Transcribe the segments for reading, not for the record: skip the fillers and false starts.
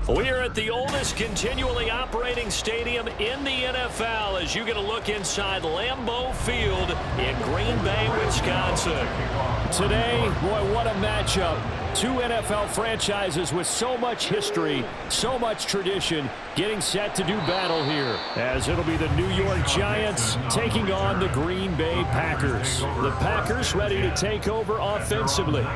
We are at the oldest continually operating stadium in the NFL as you get a look inside Lambeau Field in Green Bay, Wisconsin. Today, boy, what a matchup. Two NFL franchises with so much history, so much tradition, getting set to do battle here. As it'll be the New York Giants taking on the Green Bay Packers. The Packers ready to take over offensively.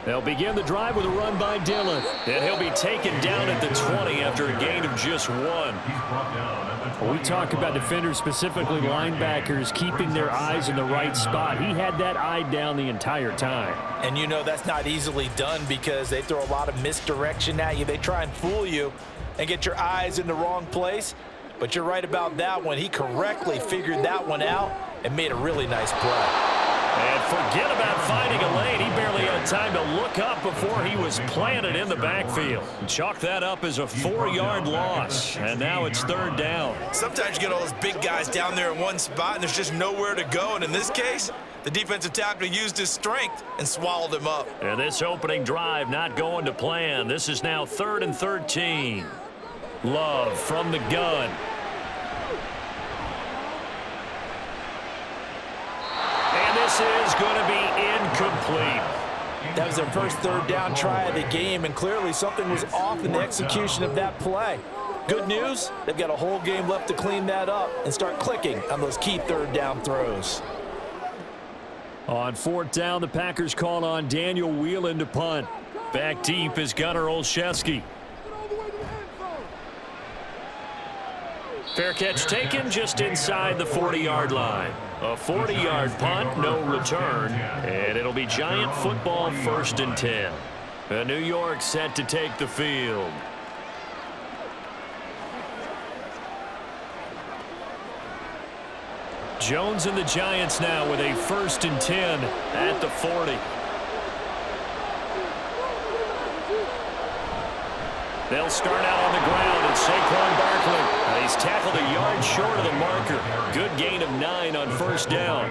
They'll begin the drive with a run by Dillon. And he'll be taken down at the 20 after a gain of just 1. When we talk about defenders, specifically linebackers, keeping their eyes in the right spot. He had that eye down the entire time. And you know that's not easily done because they throw a lot of misdirection at you. They try and fool you and get your eyes in the wrong place. But you're right about that one. He correctly figured that one out and made a really nice play. And forget about finding a lane. He barely had time to look up before he was planted in the backfield. Chalk that up as a 4-yard loss. And now it's 3rd down. Sometimes you get all those big guys down there in one spot, and there's just nowhere to go. And in this case, the defensive tackle used his strength and swallowed him up. And this opening drive not going to plan. This is now 3rd and 13. Love from the gun. This is going to be incomplete. That was their first 3rd down try of the game, and clearly something was off in the execution of that play. Good news, they've got a whole game left to clean that up and start clicking on those key 3rd down throws. On 4th down, the Packers call on Daniel Whelan to punt. Back deep is Gunnar Olszewski. Fair catch taken just inside the 40-yard line. A 40-yard punt, no return, and it'll be Giant football 1st and 10. New York set to take the field. Jones and the Giants now with a 1st and 10 at the 40. They'll start out on the ground. It's Saquon Barkley. He's tackled a yard short of the marker. Good gain of 9 on 1st down.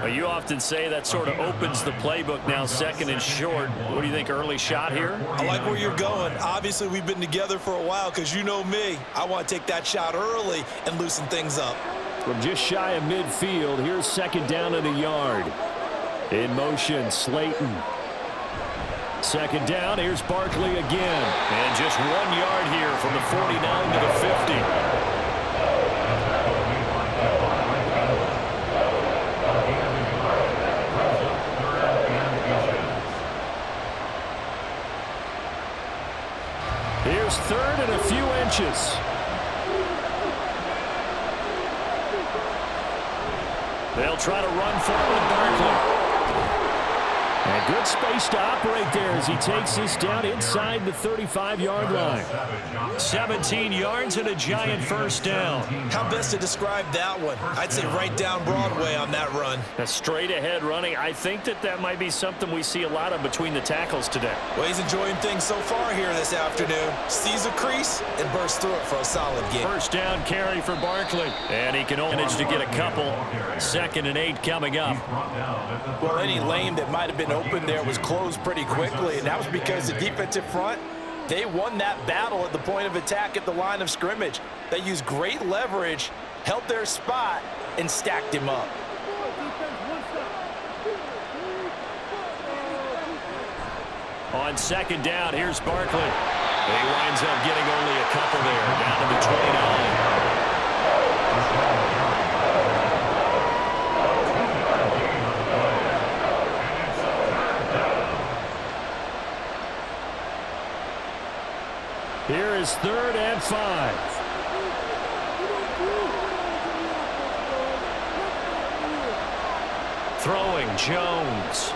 Well, you often say that sort of opens the playbook now, 2nd and short. What do you think, early shot here? I like where you're going. Obviously, we've been together for a while because you know me. I want to take that shot early and loosen things up. From just shy of midfield, here's 2nd down and a yard. In motion, Slayton. 2nd down, here's Barkley again. And just 1 yard here from the 49 to the 50. Here's 3rd and a few inches. They'll try to run forward Barkley. And good space to operate there as he takes this down inside the 35-yard line. 17 yards and a Giant 1st down. How best to describe that one? I'd say right down Broadway on that run. A straight ahead running. I think that might be something we see a lot of between the tackles today. Well, he's enjoying things so far here this afternoon. Sees a crease and bursts through it for a solid game. 1st down carry for Barkley. And he can only manage to get a couple. 2nd and 8 coming up. Well, any lane that might have been open there was closed pretty quickly, and that was because the defensive front, they won that battle at the point of attack at the line of scrimmage. They used great leverage, held their spot, and stacked him up. On 2nd down, here's Barkley. He winds up getting only a couple there, down to the 29. Here is 3rd and 5. Throwing Jones.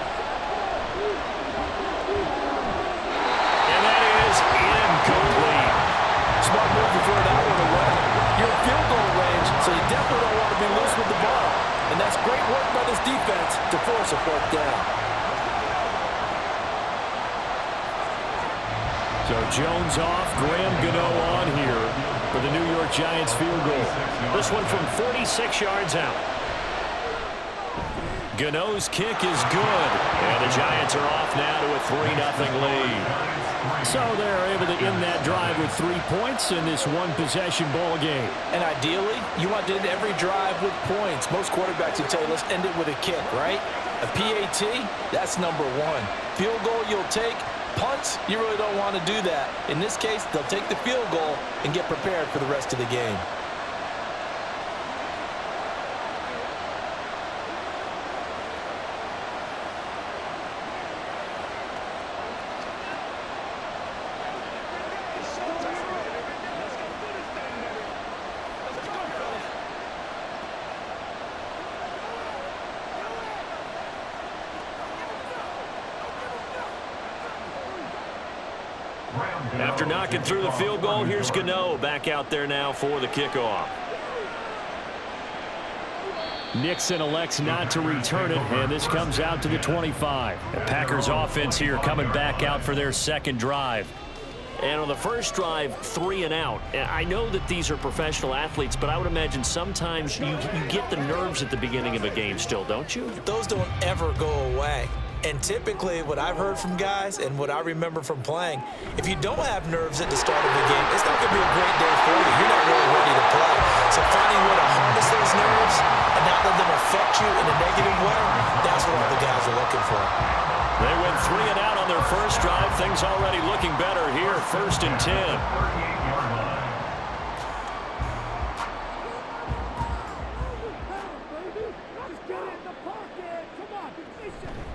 And that is incomplete. Smart move to throw that one away. You're in field goal range, so you definitely don't want to be loose with the ball. And that's great work by this defense to force a 4th down. So Jones off, Graham Gano on here for the New York Giants field goal. This one from 46 yards out. Gano's kick is good. And the Giants are off now to a 3-0 lead. So they're able to end that drive with 3 points in this one-possession ball game. And ideally, you want to end every drive with points. Most quarterbacks would tell you, let's end it with a kick, right? A PAT, that's number one. Field goal you'll take. Punts, you really don't want to do that. In this case, they'll take the field goal and get prepared for the rest of the game. After knocking through the field goal, here's Gano back out there now for the kickoff. Nixon elects not to return it, and this comes out to the 25. The Packers offense here coming back out for their second drive. And on the first drive, 3 and out. And I know that these are professional athletes, but I would imagine sometimes you get the nerves at the beginning of a game still, don't you? Those don't ever go away. And typically, what I've heard from guys and what I remember from playing, if you don't have nerves at the start of the game, it's not going to be a great day for you. You're not really ready to play. So finding a way to harness those nerves and not let them affect you in a negative way, that's what all the guys are looking for. They went 3 and out on their first drive. Things already looking better here. 1st and 10.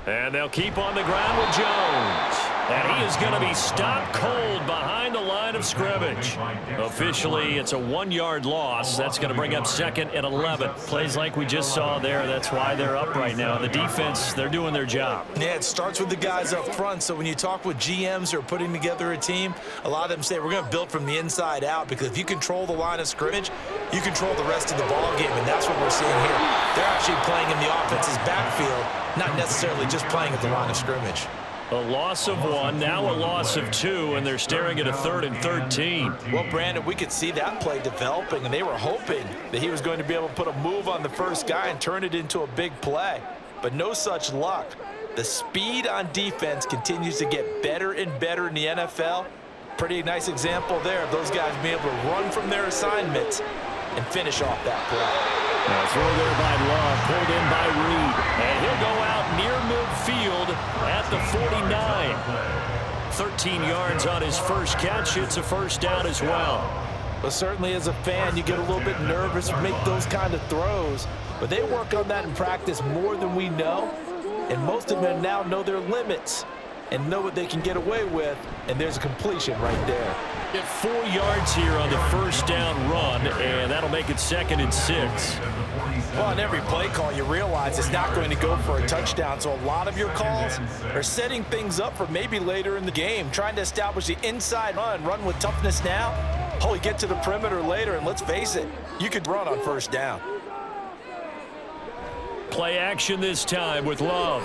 And they'll keep on the ground with Jones. And he is going to be stopped cold behind the line of scrimmage. Officially, it's a 1-yard loss. That's going to bring up 2nd and 11. Plays like we just saw there. That's why they're up right now. The defense, they're doing their job. Yeah, it starts with the guys up front. So when you talk with GMs who are putting together a team, a lot of them say we're going to build from the inside out, because if you control the line of scrimmage, you control the rest of the ball game, and that's what we're seeing here. They're actually playing in the offense's backfield, not necessarily just playing at the line of scrimmage. A loss of 1, now a loss of 2, and they're staring at a 3rd and 13. Well, Brandon, we could see that play developing, and they were hoping that he was going to be able to put a move on the first guy and turn it into a big play. But no such luck. The speed on defense continues to get better and better in the NFL. Pretty nice example there of those guys being able to run from their assignments and finish off that play. Now throw there by Love, pulled in by Reed. And he'll go out near midfield at the 49. 13 yards on his first catch. It's a first down as well. But certainly as a fan, you get a little bit nervous to make those kind of throws. But they work on that in practice more than we know. And most of them now know their limits and know what they can get away with. And there's a completion right there. Get 4 yards here on the first down run, and that'll make it 2nd and 6. Well, on every play call, you realize it's not going to go for a touchdown. So a lot of your calls are setting things up for maybe later in the game, trying to establish the inside run with toughness now. Oh, you get to the perimeter later, and let's face it, you could run on first down. Play action this time with Love.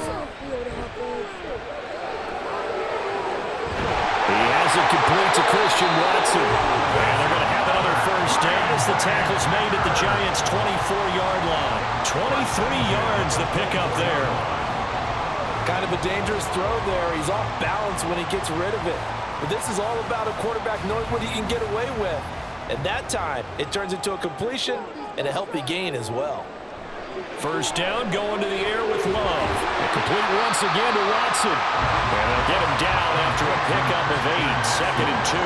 He has it complete to Christian Watson. And they're going to have another first down as the tackle's made at the Giants' 24-yard line. 23 yards the pickup there. Kind of a dangerous throw there. He's off balance when he gets rid of it. But this is all about a quarterback knowing what he can get away with. And that time, it turns into a completion and a healthy gain as well. First down, going to the air with Love. Complete once again to Watson. And they'll get him down after a pickup of 8. 2nd and 2.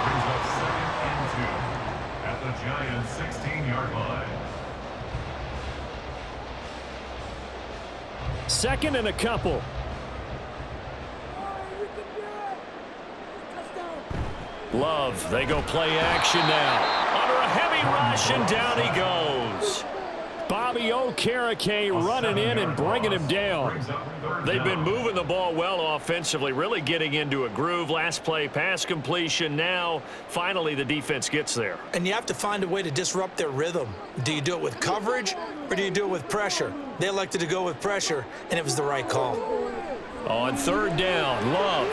Brings up 2nd and 2 at the Giants' 16-yard line. 2nd and a couple. Love, they go play action now. Under a heavy rush, and down he goes. Bobby Okereke running in and bringing him down. They've been moving the ball well offensively, really getting into a groove. Last play, pass completion. Now, finally, the defense gets there. And you have to find a way to disrupt their rhythm. Do you do it with coverage, or do you do it with pressure? They elected to go with pressure, and it was the right call. On 3rd down, Love.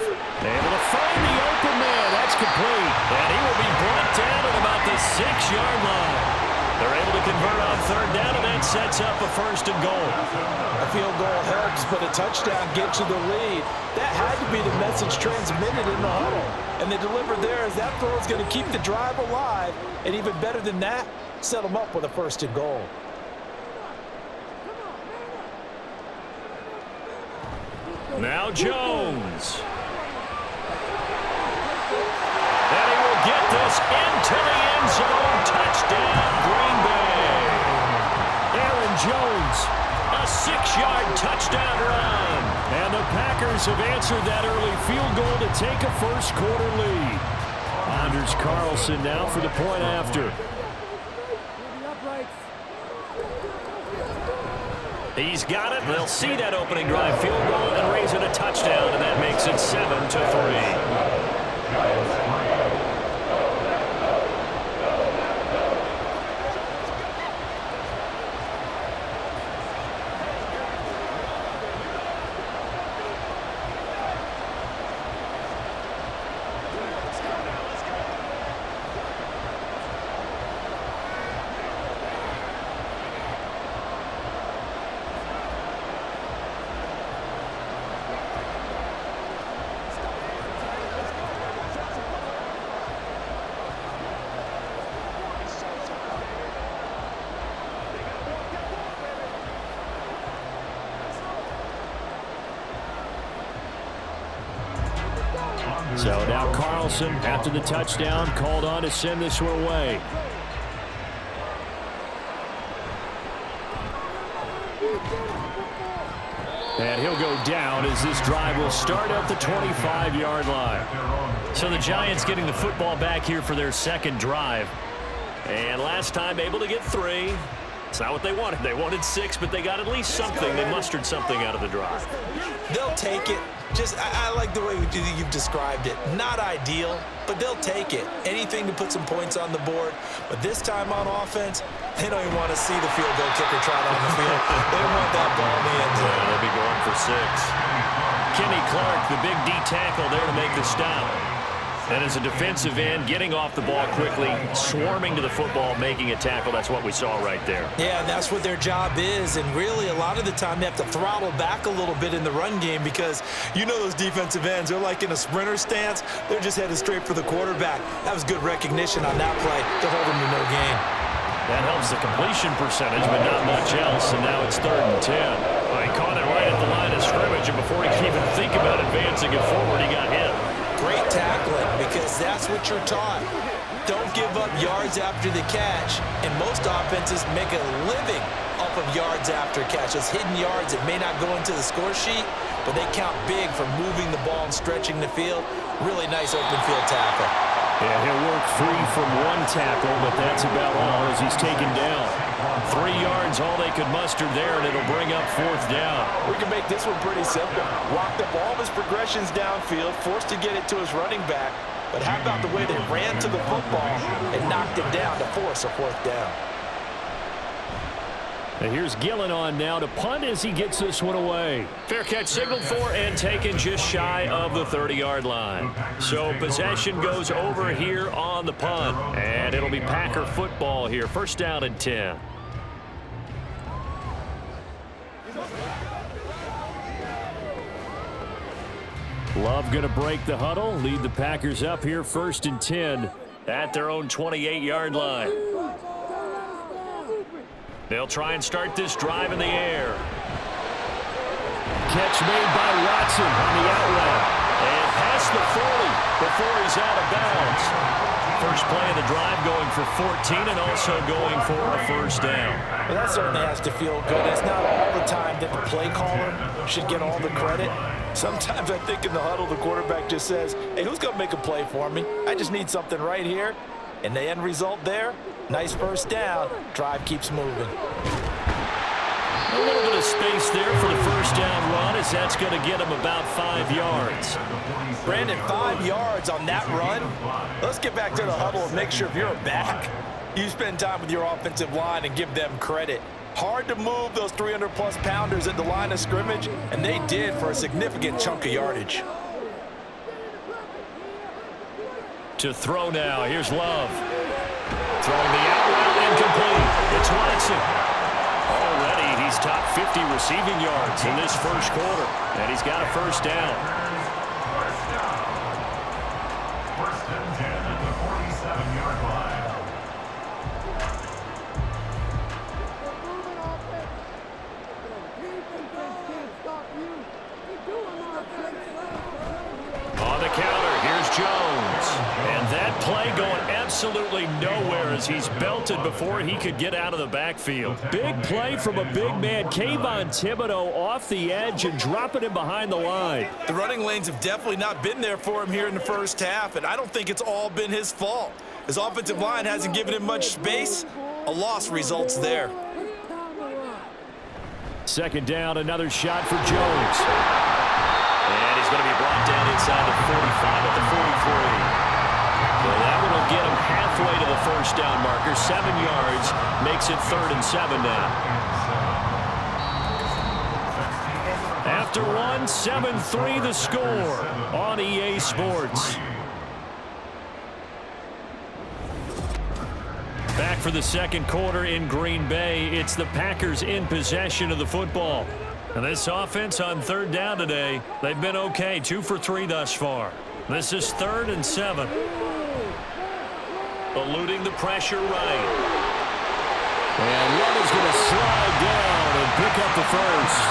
Able to find the open man. That's complete. And he will be brought down at about the 6-yard line. They're able to convert on third down, and that sets up a first and goal. A field goal helps, but a touchdown gets you the lead. That had to be the message transmitted in the huddle. And they delivered there as that throw is going to keep the drive alive. And even better than that, set them up with a first and goal. Now Jones. And he will get this into the end zone. Touchdown, Green Bay. Aaron Jones, a 6-yard touchdown run. And the Packers have answered that early field goal to take a first quarter lead. Anders Carlson now for the point after. He's got it. They'll see that opening drive field goal and raise it a touchdown, and that makes it 7-3. So now Carlson, after the touchdown, called on to send this one away. And he'll go down as this drive will start at the 25-yard line. So the Giants getting the football back here for their second drive. And last time able to get 3. It's not what they wanted. They wanted 6, but they got at least something. They mustered something out of the drive. They'll take it. I like the way you've described it. Not ideal, but they'll take it. Anything to put some points on the board. But this time on offense, they don't even want to see the field goal kicker trot on the field. They want that ball in the end zone. They'll be going for 6. Kenny Clark, the big D tackle there to make the stop. And as a defensive end, getting off the ball quickly, swarming to the football, making a tackle. That's what we saw right there. Yeah, and that's what their job is. And really, a lot of the time, they have to throttle back a little bit in the run game because you know those defensive ends, they're like in a sprinter stance. They're just headed straight for the quarterback. That was good recognition on that play to hold them to no gain. That helps the completion percentage, but not much else. And now it's 3rd and 10. Well, he caught it right at the line of scrimmage, and before he could even think about advancing it forward, he got hit. Great tackling, because that's what you're taught. Don't give up yards after the catch. And most offenses make a living off of yards after catch. Those hidden yards that may not go into the score sheet, but they count big for moving the ball and stretching the field. Really nice open field tackle. Yeah, he'll work free from 1 tackle, but that's about all as he's taken down. 3 yards, all they could muster there, and it'll bring up 4th down. We can make this one pretty simple. Locked up all of his progressions downfield, forced to get it to his running back. But how about the way they ran to the football and knocked him down to force a 4th down? And here's Gillen on now to punt as he gets this one away. Fair catch signaled for and taken just shy of the 30-yard line. So possession goes over here on the punt. And it'll be Packer football here. 1st down and 10. Love going to break the huddle, lead the Packers up here 1st and 10 at their own 28-yard line. They'll try and start this drive in the air. Catch made by Watson on the outlet. And past the 40 before he's out of bounds. First play of the drive going for 14 and also going for a 1st down. Well, that certainly has to feel good. It's not all the time that the play caller should get all the credit. Sometimes I think in the huddle, the quarterback just says, hey, who's going to make a play for me? I just need something right here. And the end result there, nice 1st down. Drive keeps moving. A little bit of space there for the 1st down run as that's going to get him about 5 yards. Brandon, 5 yards on that run. Let's get back to the huddle and make sure if you're a back, you spend time with your offensive line and give them credit. Hard to move those 300-plus pounders at the line of scrimmage, and they did for a significant chunk of yardage. To throw now. Here's Love. Throwing the out route incomplete. It's Watson. Already he's top 50 receiving yards in this first quarter. And he's got a first down. First and 10 at the 47-yard line. On the counter, here's Jones. And that play going absolutely nowhere as he's belted before he could get out of the backfield. Big play from a big man. Kayvon Thibodeau off the edge and dropping him behind the line. The running lanes have definitely not been there for him here in the first half, and I don't think it's all been his fault. His offensive line hasn't given him much space. A loss results there. Second down, another shot for Jones. And he's going to be brought down inside the 45 at the 43. So that one will get him halfway to the first down marker. 7 yards makes it 3rd and 7 now. After one, 7-3 the score on EA Sports. Back for the second quarter in Green Bay. It's the Packers in possession of the football. And this offense on 3rd down today, they've been okay. 2 for 3 thus far. This is 3rd and 7. Eluding the pressure right. And Love is going to slide down and pick up the first.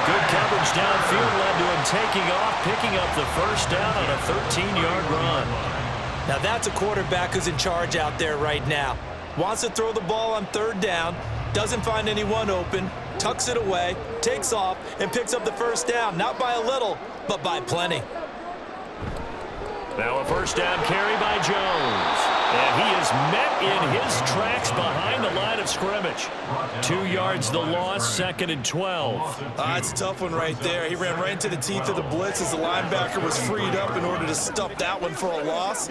Good coverage downfield led to him taking off, picking up the first down on a 13-yard run. Now that's a quarterback who's in charge out there right now. Wants to throw the ball on 3rd down, doesn't find anyone open, tucks it away, takes off, and picks up the first down. Not by a little, but by plenty. Now a first down carry by Jones. And he is met in his tracks behind the line of scrimmage. 2 yards the loss, 2nd and 12. It's a tough one right there. He ran right into the teeth of the blitz as the linebacker was freed up in order to stuff that one for a loss.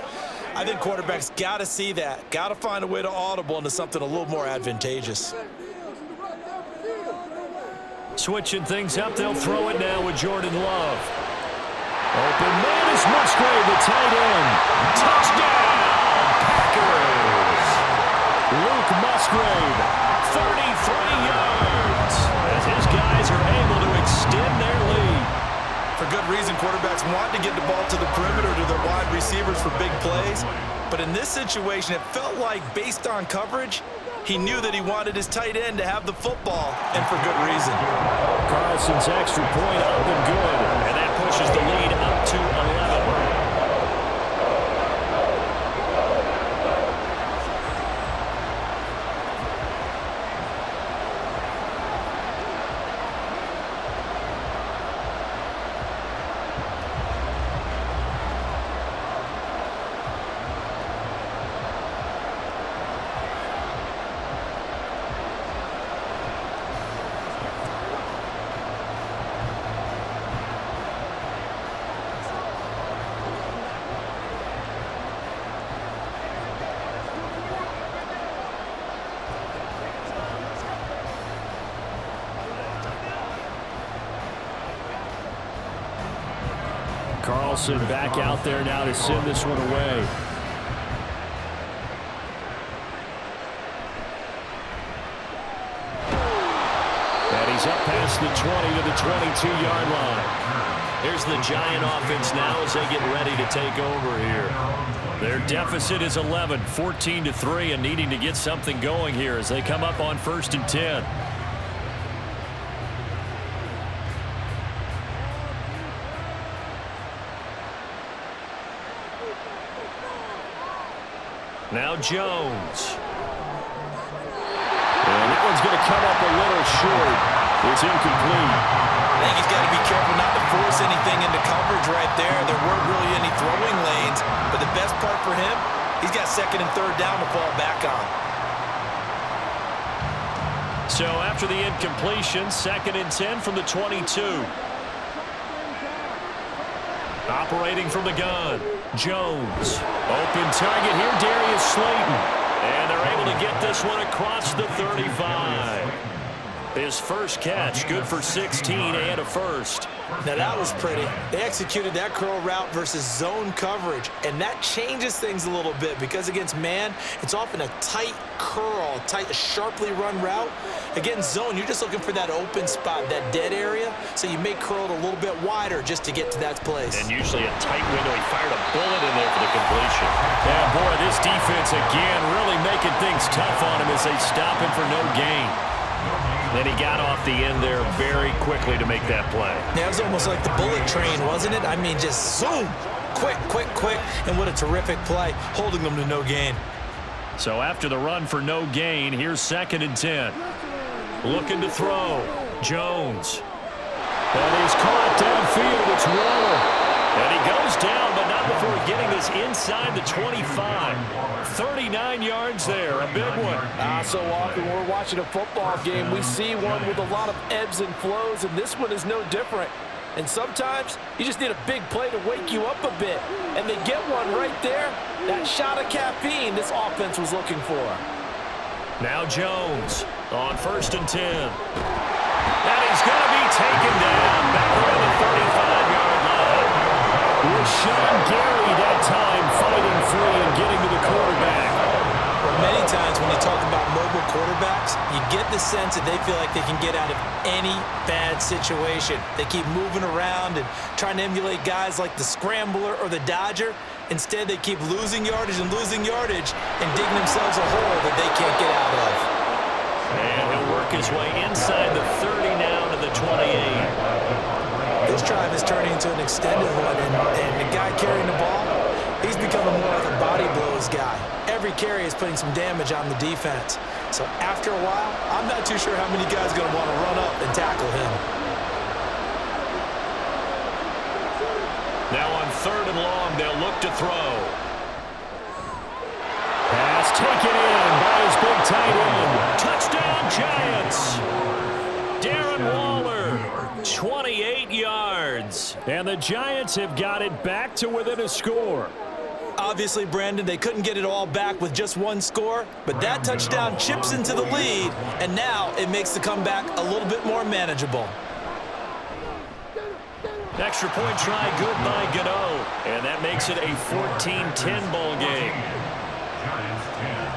I think quarterbacks got to see that. Got to find a way to audible into something a little more advantageous. Switching things up, they'll throw it now with Jordan Love. Open man is Musgrave, the tight end. Touchdown, Packers! Luke Musgrave, 33 yards, as his guys are able to extend their lead. For good reason, quarterbacks want to get the ball to the perimeter to their wide receivers for big plays. But in this situation, it felt like, based on coverage, he knew that he wanted his tight end to have the football, and for good reason. Carlson's extra point up and good, and that pushes the lead up to 11. Carlson back out there now to send this one away. And he's up past the 20 to the 22-yard line. Here's the Giant offense now as they get ready to take over here. Their deficit is 11, 14-3, and needing to get something going here as they come up on 1st and 10. Now Jones. And that one's going to come up a little short. It's incomplete. I think he's got to be careful not to force anything into coverage right there. There weren't really any throwing lanes, but the best part for him, he's got 2nd and 3rd down to fall back on. So after the incompletion, 2nd and 10 from the 22. Operating from the gun, Jones. Open target here, Darius Slayton. And they're able to get this one across the 35. His first catch, good for 16 and a first. Now that was pretty. They executed that curl route versus zone coverage, and that changes things a little bit because against man, it's often a tight curl, tight, sharply run route. Against zone, you're just looking for that open spot, that dead area, so you may curl it a little bit wider just to get to that place. And usually a tight window. He fired a bullet in there for the completion. Yeah, boy, this defense again really making things tough on him as they stop him for no gain. Then he got off the end there very quickly to make that play. Yeah, it was almost like the bullet train, wasn't it? I mean, just zoom, quick, quick, quick, and what a terrific play, holding them to no gain. So after the run for no gain, here's 2nd and 10. Looking to throw. Jones. And he's caught downfield. It's Waller. And he goes down, but not before getting this inside the 25. 39 yards there, a big one. So often when we're watching a football game, we see one with a lot of ebbs and flows, and this one is no different. And sometimes you just need a big play to wake you up a bit. And they get one right there. That shot of caffeine this offense was looking for. Now Jones on 1st and 10. And he's going to be taken down back around the 35-yard line. With Sean Gary that time fighting free and getting to the quarterback. Well, many times when you talk about mobile quarterbacks, you get the sense that they feel like they can get out of any bad situation. They keep moving around and trying to emulate guys like the Scrambler or the Dodger. Instead, they keep losing yardage and digging themselves a hole that they can't get out of. And he'll work his way inside the 30 now to the 28. This drive is turning into an extended one, and the guy carrying the ball, he's becoming more like a body blows guy. Every carry is putting some damage on the defense. So after a while, I'm not too sure how many guys are going to want to run up and tackle him. Now on 3rd and long, they'll look to throw. Pass taken in by his big tight end. Touchdown, Giants. Darren Waller, 28 yards. And the Giants have got it back to within a score. Obviously, Brandon, they couldn't get it all back with just one score, but that touchdown chips into the lead, and now it makes the comeback a little bit more manageable. Extra point try, good by Gano. And that makes it a 14-10 ball game. Giants 10.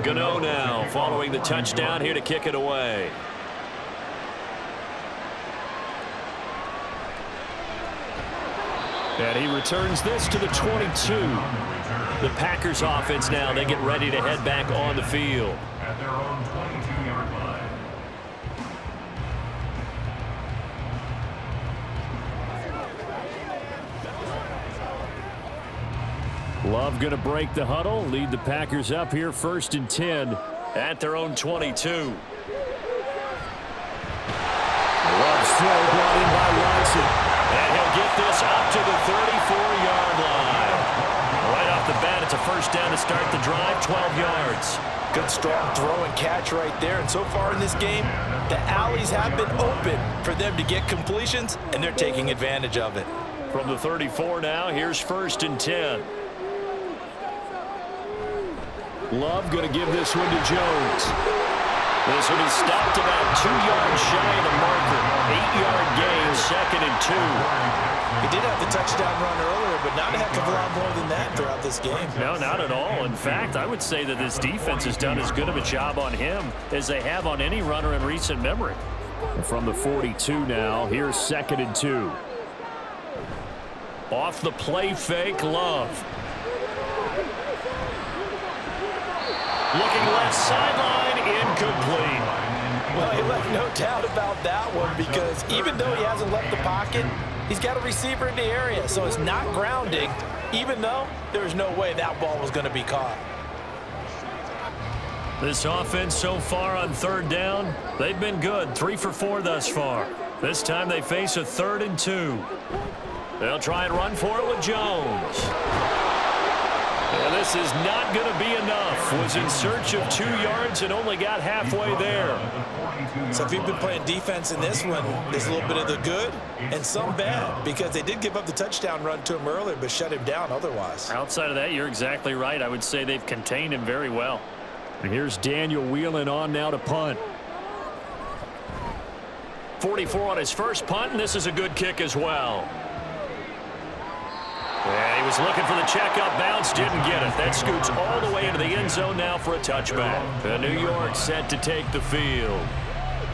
Gano now following the touchdown here to kick it away. And he returns this to the 22. The Packers offense now, they get ready to head back on the field. At their own 22-yard line. Love going to break the huddle, lead the Packers up here 1st and 10 at their own 22. Love's throw brought in by Watson. And he'll get this up to the 34-yard line. Right off the bat, it's a 1st down to start the drive, 12 yards. Good strong throw and catch right there. And so far in this game, the alleys have been open for them to get completions, and they're taking advantage of it. From the 34 now, here's 1st and 10. Love going to give this one to Jones. This will be stopped about 2 yards shy of the marker. 8-yard gain, 2nd and 2. He did have the touchdown run earlier, but not a heck of a lot more than that throughout this game. No, not at all. In fact, I would say that this defense has done as good of a job on him as they have on any runner in recent memory. From the 42 now, here's 2nd and 2. Off the play fake, Love. Looking left sideline, incomplete. Well, he left no doubt about that one because even though he hasn't left the pocket, he's got a receiver in the area, so it's not grounding, even though there's no way that ball was going to be caught. This offense so far on third down, they've been good. 3 for 4 thus far. This time they face a 3rd and 2. They'll try and run for it with Jones. And this is not going to be enough. Was in search of 2 yards and only got halfway there. So if you've been playing defense in this one, there's a little bit of the good and some bad because they did give up the touchdown run to him earlier but shut him down otherwise. Outside of that, you're exactly right. I would say they've contained him very well. And here's Daniel wheeling on now to punt. 44 on his first punt, and this is a good kick as well. Yeah, he was looking for the checkup bounce, didn't get it. That scoots all the way into the end zone now for a touchback. The New York set to take the field.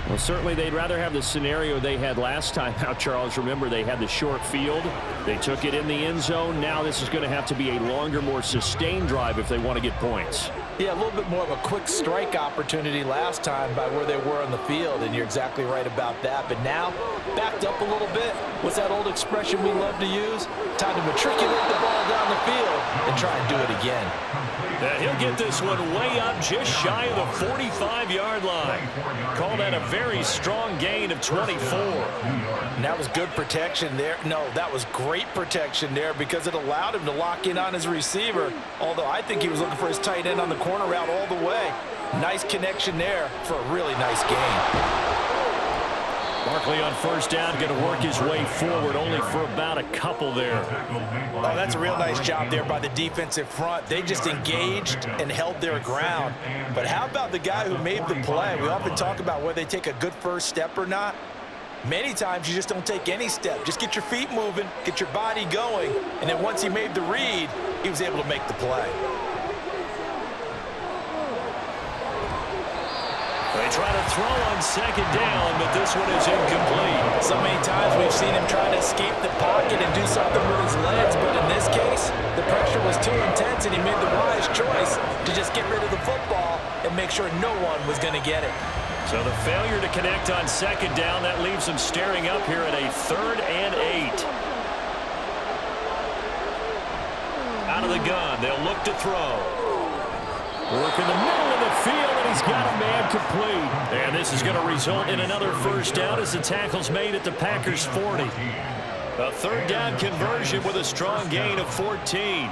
Well, certainly they'd rather have the scenario they had last time out, Charles. Remember, they had the short field. They took it in the end zone. Now this is going to have to be a longer, more sustained drive if they want to get points. Yeah, a little bit more of a quick strike opportunity last time by where they were on the field, and you're exactly right about that. But now, backed up a little bit. What's that old expression we love to use? Time to matriculate the ball down the field and try and do it again. He'll get this one way up just shy of the 45-yard line. Call that a very strong gain of 24. And that was good protection there. No, that was great protection there because it allowed him to lock in on his receiver, although I think he was looking for his tight end on the corner route all the way. Nice connection there for a really nice gain. Barkley on first down, going to work his way forward, only for about a couple there. Oh, that's a real nice job there by the defensive front. They just engaged and held their ground. But how about the guy who made the play? We often talk about whether they take a good first step or not. Many times you just don't take any step. Just get your feet moving, get your body going, and then once he made the read, he was able to make the play. They try to throw on second down, but this one is incomplete. So many times we've seen him try to escape the pocket and do something with his legs, but in this case, the pressure was too intense and he made the wise choice to just get rid of the football and make sure no one was going to get it. So the failure to connect on second down, that leaves them staring up here at a 3rd and 8. Out of the gun, they'll look to throw. Work in the middle of the field, and he's got a man complete. And this is going to result in another first down as the tackle's made at the Packers' 40. A 3rd down conversion with a strong gain of 14.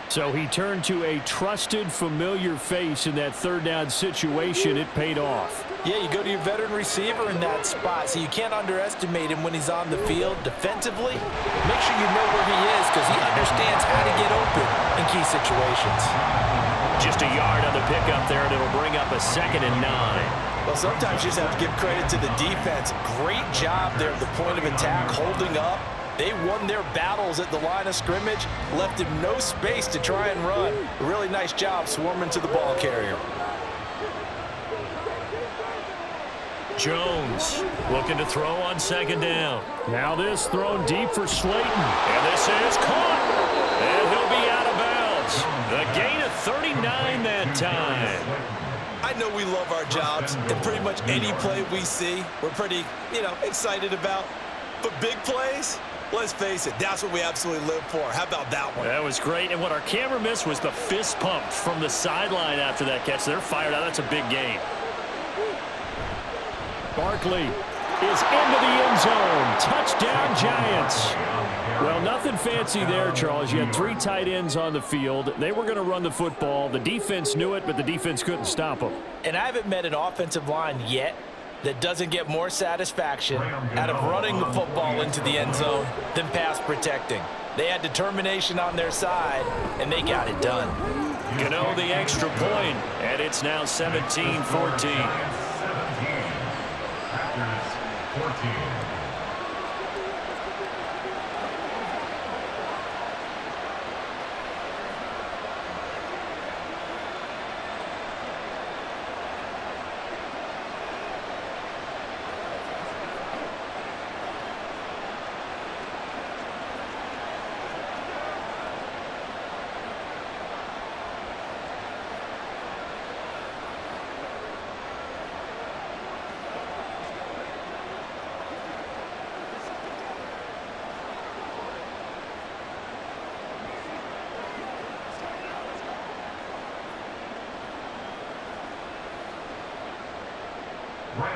So he turned to a trusted, familiar face in that 3rd down situation. It paid off. Yeah, you go to your veteran receiver in that spot, so you can't underestimate him when he's on the field defensively. Make sure you know where he is because he understands how to get open in key situations. Just a yard on the pickup there, and it'll bring up a 2nd and 9. Well, sometimes you just have to give credit to the defense. Great job there at the point of attack, holding up. They won their battles at the line of scrimmage, left him no space to try and run. A really nice job swarming to the ball carrier. Jones looking to throw on second down. Now this thrown deep for Slayton. And this is caught. And he'll be out of bounds. The gain of 39 that time. I know we love our jobs, and pretty much any play we see, we're pretty, excited about. But big plays, let's face it, that's what we absolutely live for. How about that one? That was great. And what our camera missed was the fist pump from the sideline after that catch. They're fired out. That's a big game. Barkley is into the end zone. Touchdown, Giants. Well, nothing fancy there, Charles. You had 3 tight ends on the field. They were going to run the football. The defense knew it, but the defense couldn't stop them. And I haven't met an offensive line yet that doesn't get more satisfaction out of running the football into the end zone than pass protecting. They had determination on their side, and they got it done. Gano the extra point, and it's now 17-14. 14.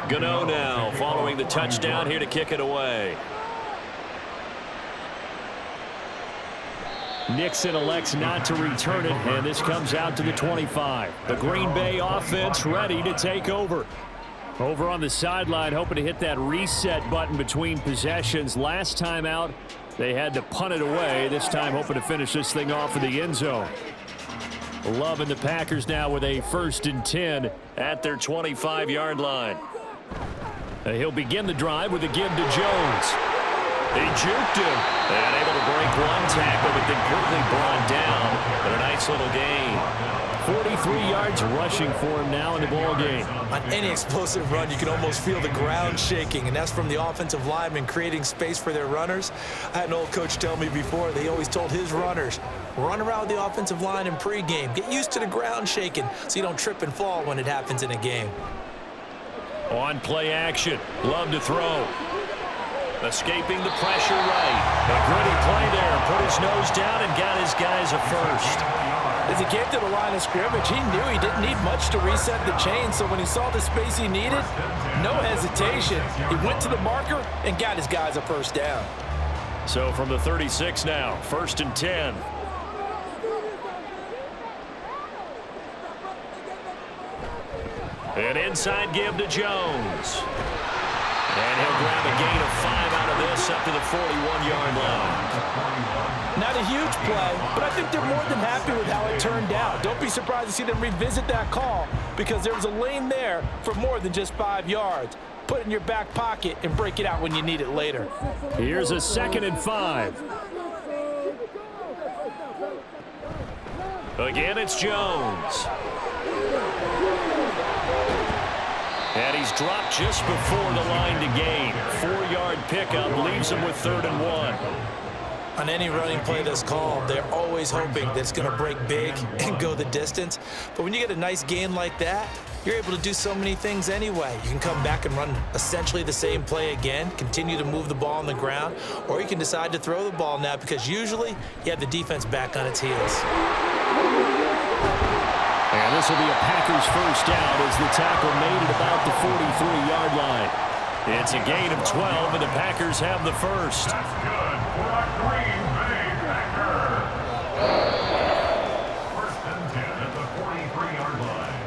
Gano now following the touchdown here to kick it away. Nixon elects not to return it, and this comes out to the 25. The Green Bay offense ready to take over. Over on the sideline, hoping to hit that reset button between possessions. Last time out, they had to punt it away. This time, hoping to finish this thing off in the end zone. Loving the Packers now with a 1st and 10 at their 25-yard line. He'll begin the drive with a give to Jones. He juked him. And able to break one tackle, but then quickly brought down. But a nice little gain. 43 yards rushing for him now in the ball game. On any explosive run, you can almost feel the ground shaking, and that's from the offensive linemen creating space for their runners. I had an old coach tell me before, they always told his runners, run around the offensive line in pregame. Get used to the ground shaking so you don't trip and fall when it happens in a game. On play action. Love to throw. Escaping the pressure right. A gritty play there. Put his nose down and got his guys a first. As he came to the line of scrimmage, he knew he didn't need much to reset the chain, so when he saw the space he needed, no hesitation. He went to the marker and got his guys a first down. So from the 36 now, 1st and 10. An inside give to Jones. And he'll grab a gain of 5 out of this up to the 41-yard line. Not a huge play, but I think they're more than happy with how it turned out. Don't be surprised to see them revisit that call because there was a lane there for more than just 5 yards. Put it in your back pocket and break it out when you need it later. Here's a 2nd and 5. Again, it's Jones. And he's dropped just before the line to gain. 4-yard pickup leaves him with 3rd and 1. On any running play that's called, they're always hoping that it's going to break big and go the distance. But when you get a nice gain like that, you're able to do so many things anyway. You can come back and run essentially the same play again, continue to move the ball on the ground, or you can decide to throw the ball now because usually you have the defense back on its heels. And this will be a Packers first down as the tackle made at about the 43-yard line. It's a gain of 12, and the Packers have the first. That's good for a Green Bay Packer. 1st and 10 at the 43-yard line.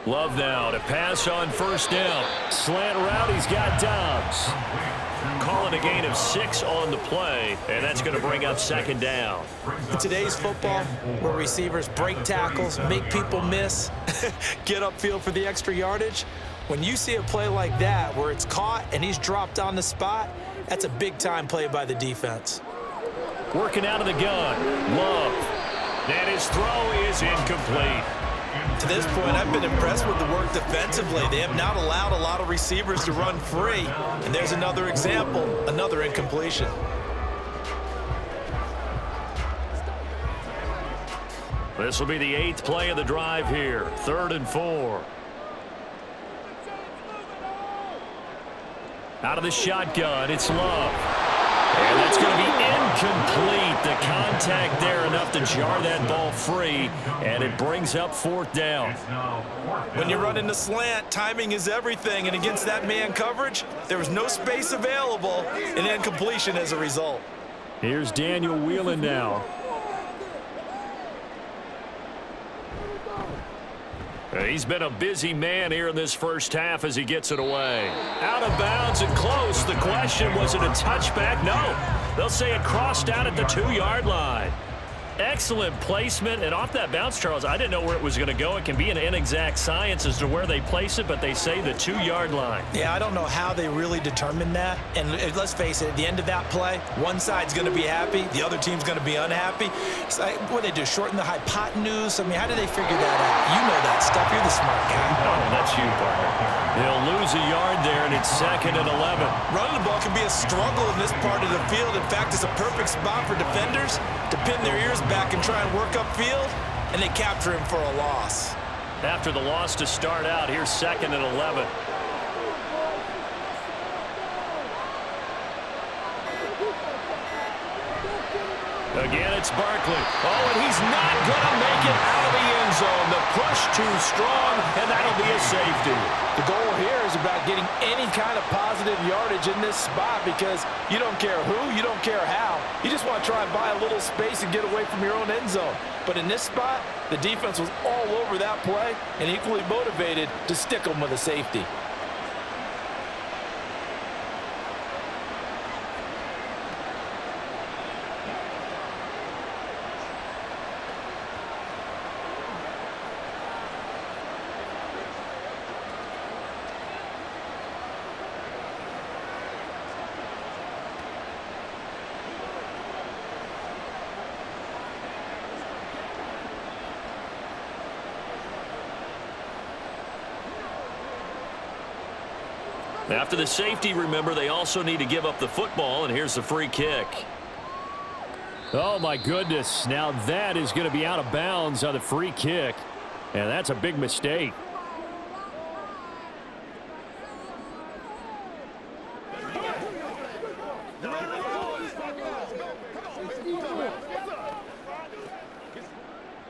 Love now to pass on 1st down. Slant route, he's got Dobbs. Calling a gain of 6 on the play, and that's going to bring up 2nd down. In today's football, where receivers break tackles, make people miss, get upfield for the extra yardage, when you see a play like that where it's caught and he's dropped on the spot, that's a big-time play by the defense. Working out of the gun. Love. And his throw is incomplete. To this point, I've been impressed with the work defensively. They have not allowed a lot of receivers to run free. And there's another example, another incompletion. This will be the 8th play of the drive here. 3rd and 4. Out of the shotgun, it's Love. And that's going to be incomplete. The contact there enough to jar that ball free, and it brings up 4th down. When you're running the slant, timing is everything, and against that man coverage, there was no space available, and incompletion as a result. Here's Daniel Whelan now. He's been a busy man here in this first half as he gets it away. Out of bounds and close. The question, was it a touchback? No. They'll say it crossed out at the 2-yard line. Excellent placement, and off that bounce, Charles, I didn't know where it was going to go. It can be an inexact science as to where they place it, but they say the 2-yard line. Yeah, I don't know how they really determined that. And let's face it, at the end of that play, one side's going to be happy, the other team's going to be unhappy. It's like, what do they do, shorten the hypotenuse? I mean, how do they figure that out? You know that stuff. You're the smart guy. Oh, that's you, partner. They'll lose a yard there, and it's 2nd and 11. Running the ball can be a struggle in this part of the field. In fact, it's a perfect spot for defenders to pin their ears back and try and work upfield, and they capture him for a loss. after the loss to start out. Here's 2nd and 11. Again, it's Barkley. Oh, and he's not going to make it out of the end zone. The push too strong, and that'll be a safety. The goal here is about getting any kind of positive yardage in this spot because you don't care who, you don't care how. You just want to try and buy a little space and get away from your own end zone. But in this spot, the defense was all over that play and equally motivated to stick them with a safety. After the safety, remember, they also need to give up the football, and here's the free kick. Oh, my goodness. Now that is going to be out of bounds on the free kick, and that's a big mistake.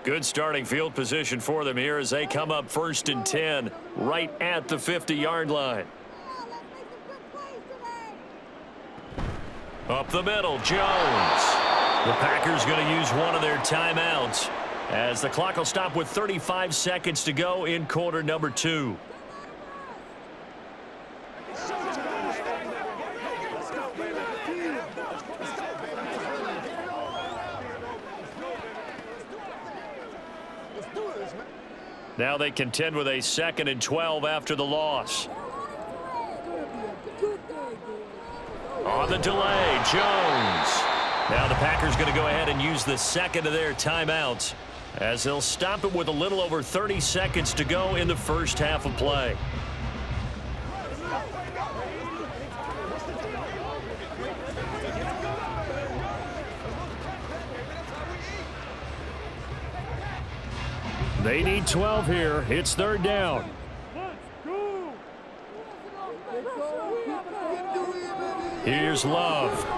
Good starting field position for them here as they come up 1st and 10 right at the 50-yard line. Up the middle, Jones. The Packers going to use one of their timeouts as the clock will stop with 35 seconds to go in quarter number 2. Now they contend with a 2nd and 12 after the loss. On the delay, Jones. Now the Packers going to go ahead and use the 2nd of their timeouts as they'll stop it with a little over 30 seconds to go in the first half of play. They need 12 here. It's 3rd down. Here's Love. Throw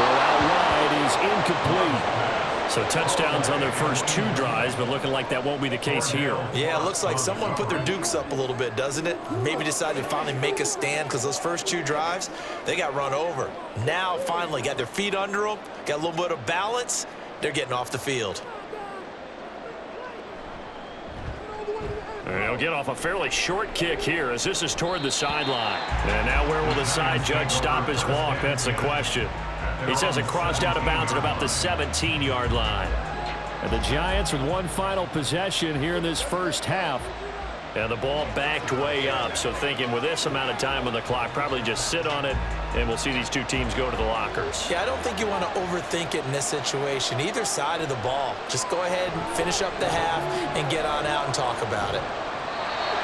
out wide is incomplete. So touchdowns on their first 2 drives, but looking like that won't be the case here. Yeah, it looks like someone put their dukes up a little bit, doesn't it? Maybe decided to finally make a stand because those first 2 drives, they got run over. Now, finally, got their feet under them, got a little bit of balance. They're getting off the field. They'll get off a fairly short kick here as this is toward the sideline. And now where will the side judge stop his walk? That's the question. He says it crossed out of bounds at about the 17-yard line. And the Giants with one final possession here in this first half. And the ball backed way up. So thinking with this amount of time on the clock, probably just sit on it, and we'll see these 2 teams go to the lockers. Yeah, I don't think you want to overthink it in this situation. Either side of the ball. Just go ahead and finish up the half and get on out and talk about it.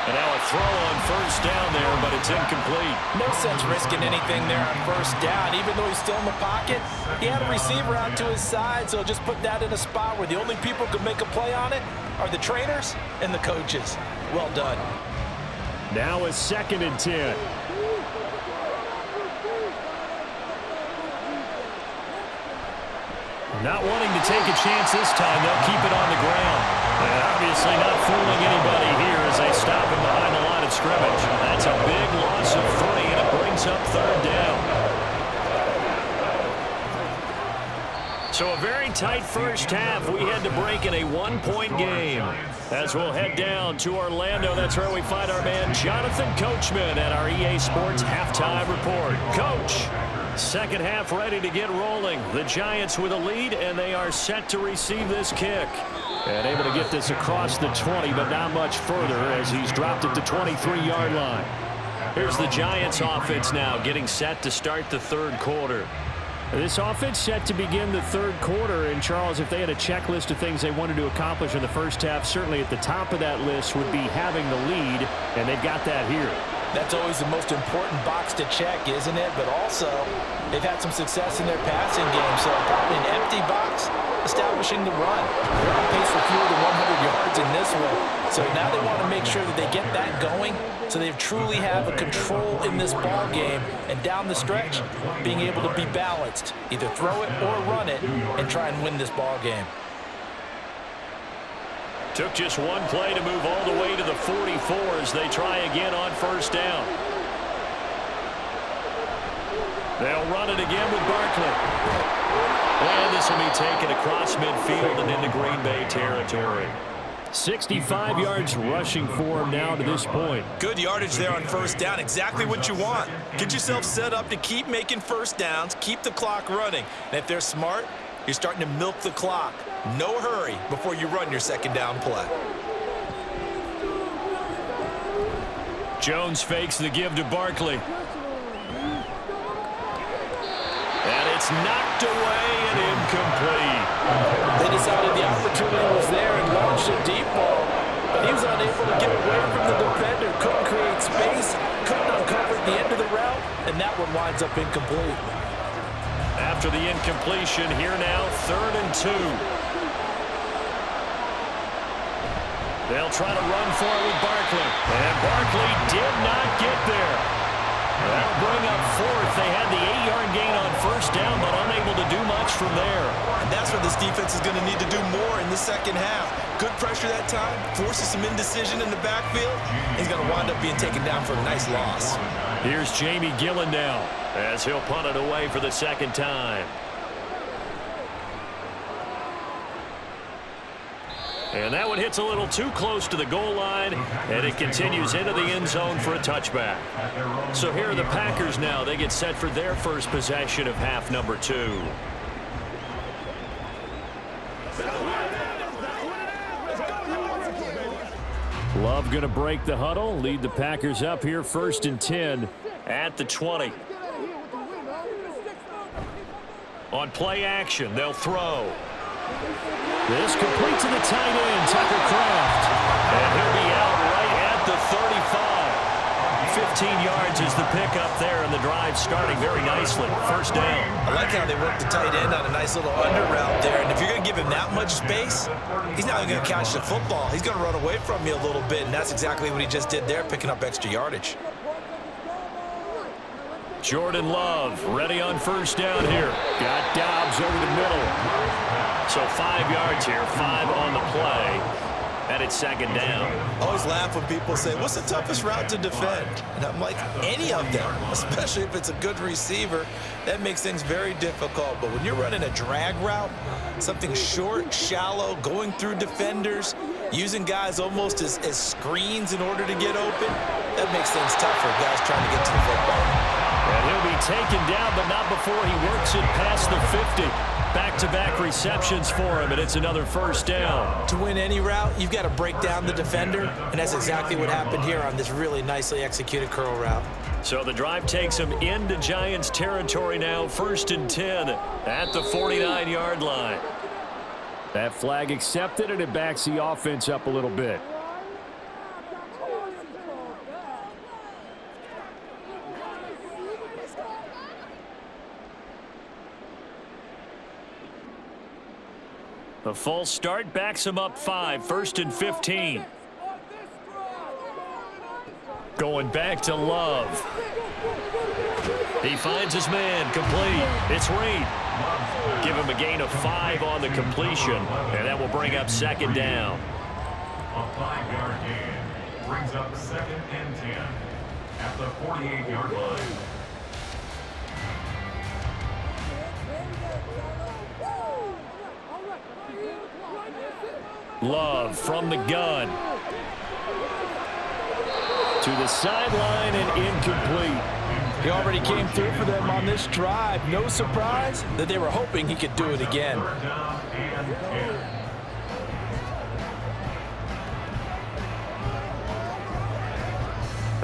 And now a throw on 1st down there, but it's incomplete. No sense risking anything there on 1st down. Even though he's still in the pocket, he had a receiver out to his side, so just put that in a spot where the only people who can make a play on it are the trainers and the coaches. Well done. Now a 2nd and 10. Not wanting to take a chance this time, they'll keep it on the ground. And obviously not fooling anybody here as they stop him behind the line of scrimmage. That's a big loss of 3, and it brings up 3rd down. So a very tight first half. We had to break in a 1-point game. As we'll head down to Orlando, that's where we find our man Jonathan Coachman at our EA Sports Halftime Report. Coach, 2nd half ready to get rolling. The Giants with a lead, and they are set to receive this kick. And able to get this across the 20, but not much further as he's dropped it to 23-yard line. Here's the Giants offense now getting set to start the 3rd quarter. This offense set to begin the 3rd quarter, and Charles, if they had a checklist of things they wanted to accomplish in the first half, certainly at the top of that list would be having the lead, and they've got that here. That's always the most important box to check, isn't it? But also, they've had some success in their passing game, so probably an empty box, establishing the run. They're on pace for fewer than 100 yards in this one, so now they want to make sure that they get that going so they truly have a control in this ball game, and down the stretch, being able to be balanced, either throw it or run it, and try and win this ball game. Took just one play to move all the way to the 44 as they try again on first down. They'll run it again with Barkley. And this will be taken across midfield and into Green Bay territory. 65 yards rushing for him now to this point. Good yardage there on first down. Exactly what you want. Get yourself set up to keep making first downs, keep the clock running. And if they're smart, you're starting to milk the clock. No hurry before you run your second down play. Jones fakes the give to Barkley. And it's knocked away and incomplete. They decided the opportunity was there and launched a deep ball, but he was unable to get away from the defender, couldn't create space, couldn't uncover the end of the route, and that one winds up incomplete. After the incompletion, here now, 3rd and 2. They'll try to run for it with Barkley. And Barkley did not get there. That'll bring up 4th. They had the 8-yard gain on first down, but unable to do much from there. And that's where this defense is going to need to do more in the second half. Good pressure that time, forces some indecision in the backfield. He's going to wind up being taken down for a nice loss. Here's Jamie Gillen now as he'll punt it away for the second time. And that one hits a little too close to the goal line, and it continues into the end zone for a touchback. So here are the Packers now. They get set for their first possession of half number 2. Love going to break the huddle, lead the Packers up here 1st and 10. At the 20. On play action, they'll throw. This complete to the tight end, Tucker Kraft. And he'll be out right at the 35. 15 yards is the pickup there, and the drive starting very nicely. First down. I like how they work the tight end on a nice little under route there. And if you're going to give him that much space, he's not going to catch the football. He's going to run away from you a little bit, and that's exactly what he just did there, picking up extra yardage. Jordan Love ready on first down here. Got Dobbs over the middle. So 5 yards here, 5 on the play. And it's second down. I always laugh when people say, what's the toughest route to defend? And I'm like, any of them, especially if it's a good receiver. That makes things very difficult. But when you're running a drag route, something short, shallow, going through defenders, using guys almost as screens in order to get open, that makes things tougher, guys trying to get to the football. And he'll be taken down, but not before he works it past the 50. Back-to-back receptions for him, and it's another first down. To win any route, you've got to break down the defender, and that's exactly what happened here on this really nicely executed curl route. So the drive takes him into Giants territory now, 1st and 10 at the 49-yard line. That flag accepted, and it backs the offense up a little bit. The false start backs him up 5, 1st and 15. Going back to Love. He finds his man, complete. It's Reed. Give him a gain of 5 on the completion, and that will bring up second down. A 5-yard gain brings up 2nd and 10 at the 48-yard line. Love from the gun. To the sideline and incomplete. He already came through for them on this drive. No surprise that they were hoping he could do it again.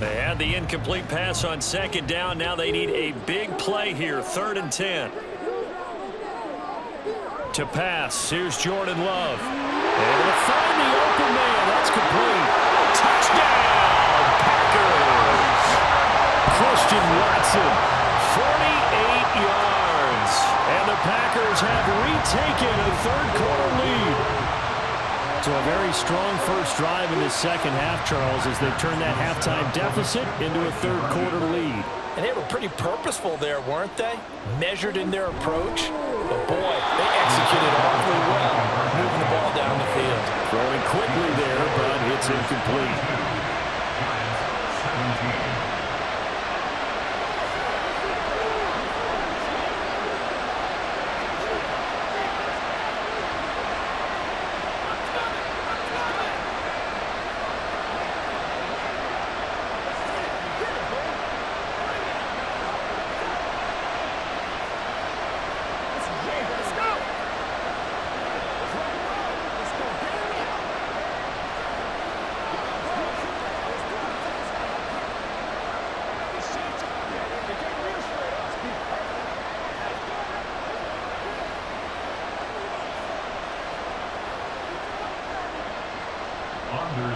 They had the incomplete pass on second down. Now they need a big play here, 3rd and 10. To pass, here's Jordan Love. And to find the open man, that's complete. Touchdown, Packers! Christian Watson. 48 yards. And the Packers have retaken a third-quarter lead. So a very strong first drive in the second half, Charles, as they turn that halftime deficit into a third-quarter lead. And they were pretty purposeful there, weren't they? Measured in their approach. But, boy, they executed awfully well, moving the ball down the field. Throwing quickly there, but it's incomplete. 17.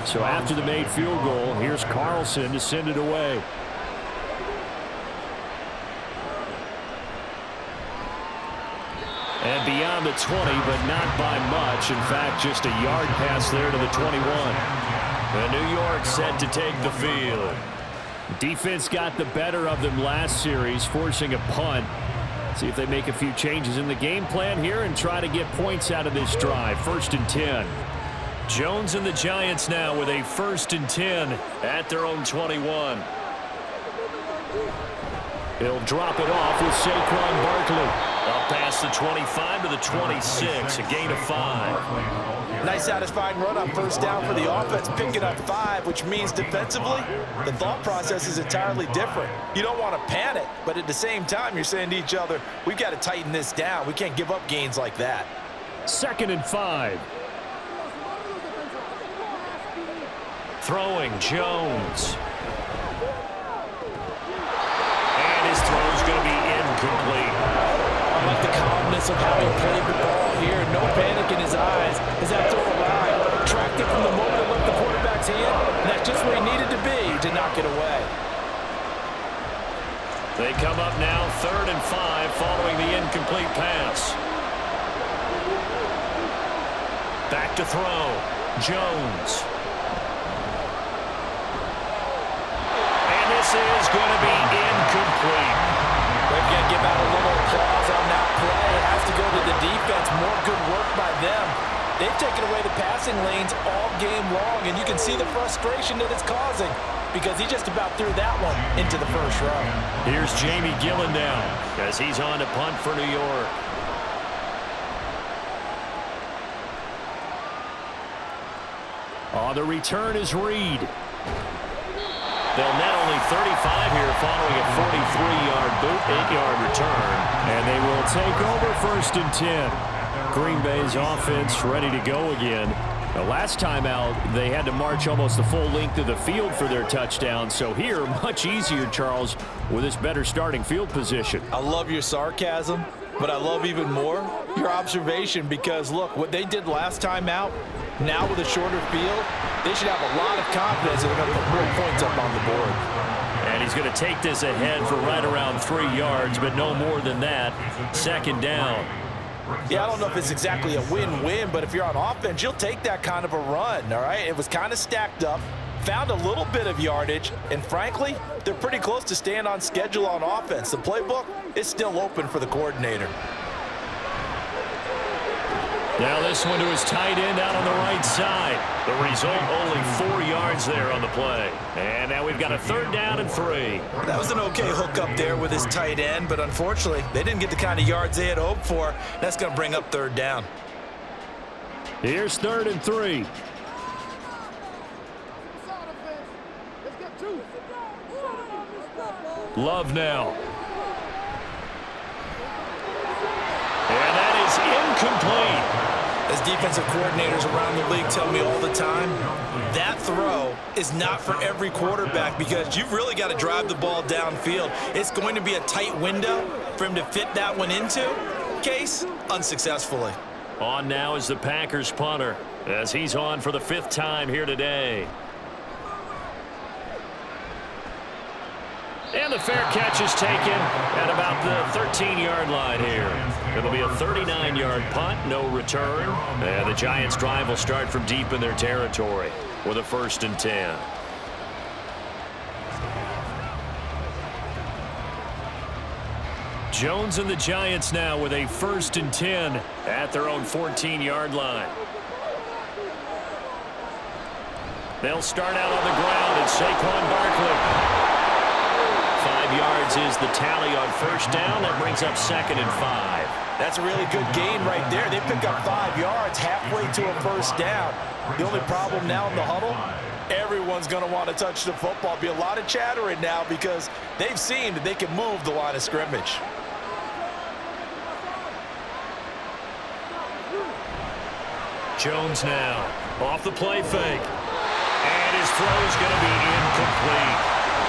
So after the made field goal, here's Carlson to send it away. And beyond the 20, but not by much. In fact, just a yard pass there to the 21. And New York set to take the field. Defense got the better of them last series, forcing a punt. See if they make a few changes in the game plan here and try to get points out of this drive. 1st and 10. Jones and the Giants now with a 1st and 10 at their own 21. He'll drop it off with Saquon Barkley. Up past the 25 to the 26, a gain of 5. Nice satisfying run on first down for the offense, picking up 5, which means defensively, the thought process is entirely different. You don't want to panic, but at the same time, you're saying to each other, we've got to tighten this down. We can't give up gains like that. 2nd and 5. Throwing Jones. And his throw's going to be incomplete. I like the calmness of how he played the ball here. No panic in his eyes as that throw arrived. Tracked it from the moment it left the quarterback's hand. And that's just where he needed to be to knock it away. They come up now 3rd and 5 following the incomplete pass. Back to throw. Jones. This is going to be incomplete. They're going to give out a little applause on that play. It has to go to the defense. More good work by them. They've taken away the passing lanes all game long, and you can see the frustration that it's causing because he just about threw that one into the first row. Here's Jamie Gillen now as he's on to punt for New York. The return is Reed. They'll net only 35 here following a 43-yard boot, 8-yard return. And they will take over 1st and 10. Green Bay's offense ready to go again. The last time out, they had to march almost the full length of the field for their touchdown. So here, much easier, Charles, with this better starting field position. I love your sarcasm, but I love even more your observation because, look, what they did last time out, now with a shorter field, they should have a lot of confidence that they're going to put more points up on the board. And he's going to take this ahead for right around 3 yards, but no more than that. 2nd down. Yeah, I don't know if it's exactly a win-win, but if you're on offense, you'll take that kind of a run, all right? It was kind of stacked up, found a little bit of yardage, and frankly, they're pretty close to staying on schedule on offense. The playbook is still open for the coordinator. Now this one to his tight end out on the right side. The result, only 4 yards there on the play. And now we've got a 3rd down and 3. That was an okay hook up there with his tight end, but unfortunately, they didn't get the kind of yards they had hoped for. That's going to bring up 3rd down. Here's 3rd and 3. Love now. And that is incomplete. As defensive coordinators around the league tell me all the time, that throw is not for every quarterback because you've really got to drive the ball downfield. It's going to be a tight window for him to fit that one into. Case, unsuccessfully. On now is the Packers punter as he's on for the 5th time here today. And the fair catch is taken at about the 13-yard line here. It'll be a 39-yard punt, no return. And the Giants' drive will start from deep in their territory with a 1st and 10. Jones and the Giants now with a 1st and 10 at their own 14-yard line. They'll start out on the ground. It's Saquon Barkley. 5 yards is the tally on 1st down. That brings up 2nd and 5. That's a really good gain right there. They pick up 5 yards halfway to a 1st down. The only problem now in the huddle, everyone's going to want to touch the football. Be a lot of chattering now because they've seen that they can move the line of scrimmage. Jones now off the play fake. And his throw is going to be incomplete.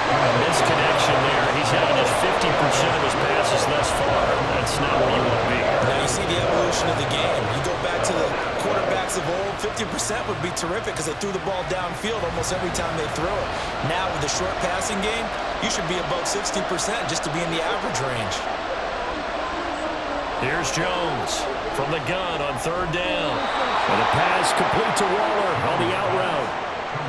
A misconnection there. He's having just 50% of his passes thus far. That's not where you want to be. Now you see the evolution of the game. You go back to the quarterbacks of old, 50% would be terrific because they threw the ball downfield almost every time they throw it. Now with the short passing game, you should be above 60% just to be in the average range. Here's Jones from the gun on 3rd down. And the pass complete to Waller on the out route.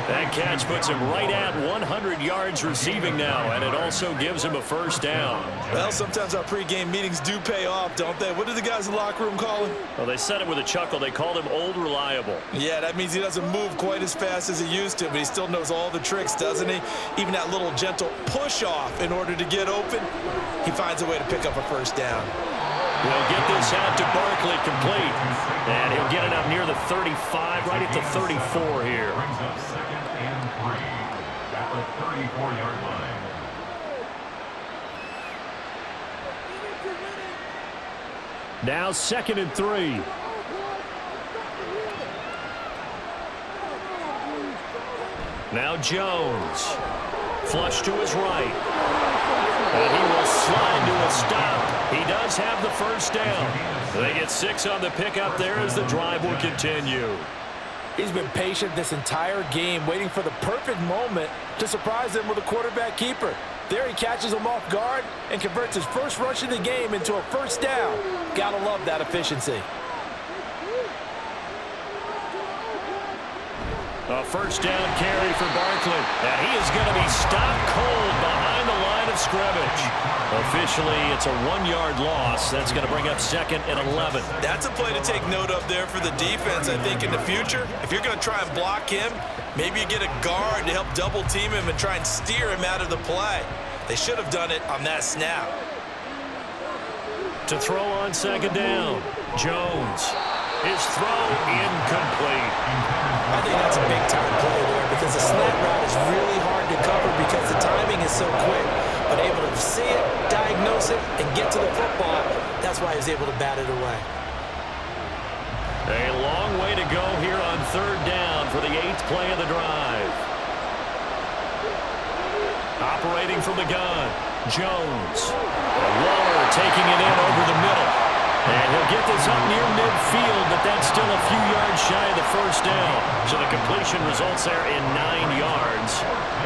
That catch puts him right at 100 yards receiving now, and it also gives him a 1st down. Well, sometimes our pregame meetings do pay off, don't they? What do the guys in the locker room call him? Well, they said it with a chuckle. They called him Old Reliable. Yeah, that means he doesn't move quite as fast as he used to, but he still knows all the tricks, doesn't he? Even that little gentle push-off in order to get open, he finds a way to pick up a 1st down. We'll get this out to Barkley complete. And he'll get it up near the 35, right at the 34 here. Brings up 2nd and 3 at the 34-yard line. Now 2nd and 3. Now Jones. Flush to his right. And he will slide to a stop. He does have the 1st down. They get 6 on the pickup there as the drive will continue. He's been patient this entire game, waiting for the perfect moment to surprise them with a quarterback keeper. There he catches him off guard and converts his first rush of the game into a 1st down. Gotta love that efficiency. A 1st down carry for Barkley. And he is going to be stopped cold behind the line of scrimmage. Officially, it's a 1-yard loss. That's going to bring up 2nd and 11. That's a play to take note of there for the defense, I think, in the future. If you're going to try and block him, maybe you get a guard to help double team him and try and steer him out of the play. They should have done it on that snap. To throw on 2nd down, Jones. His throw incomplete. I think that's a big-time play there because the slant route is really hard to cover because the timing is so quick. But able to see it, diagnose it, and get to the football, that's why he was able to bat it away. A long way to go here on 3rd down for the 8th play of the drive. Operating from the gun, Jones. And Waller taking it in over the middle. And he'll get this up near midfield, but that's still a few yards shy of the 1st down. So the completion results there in 9 yards.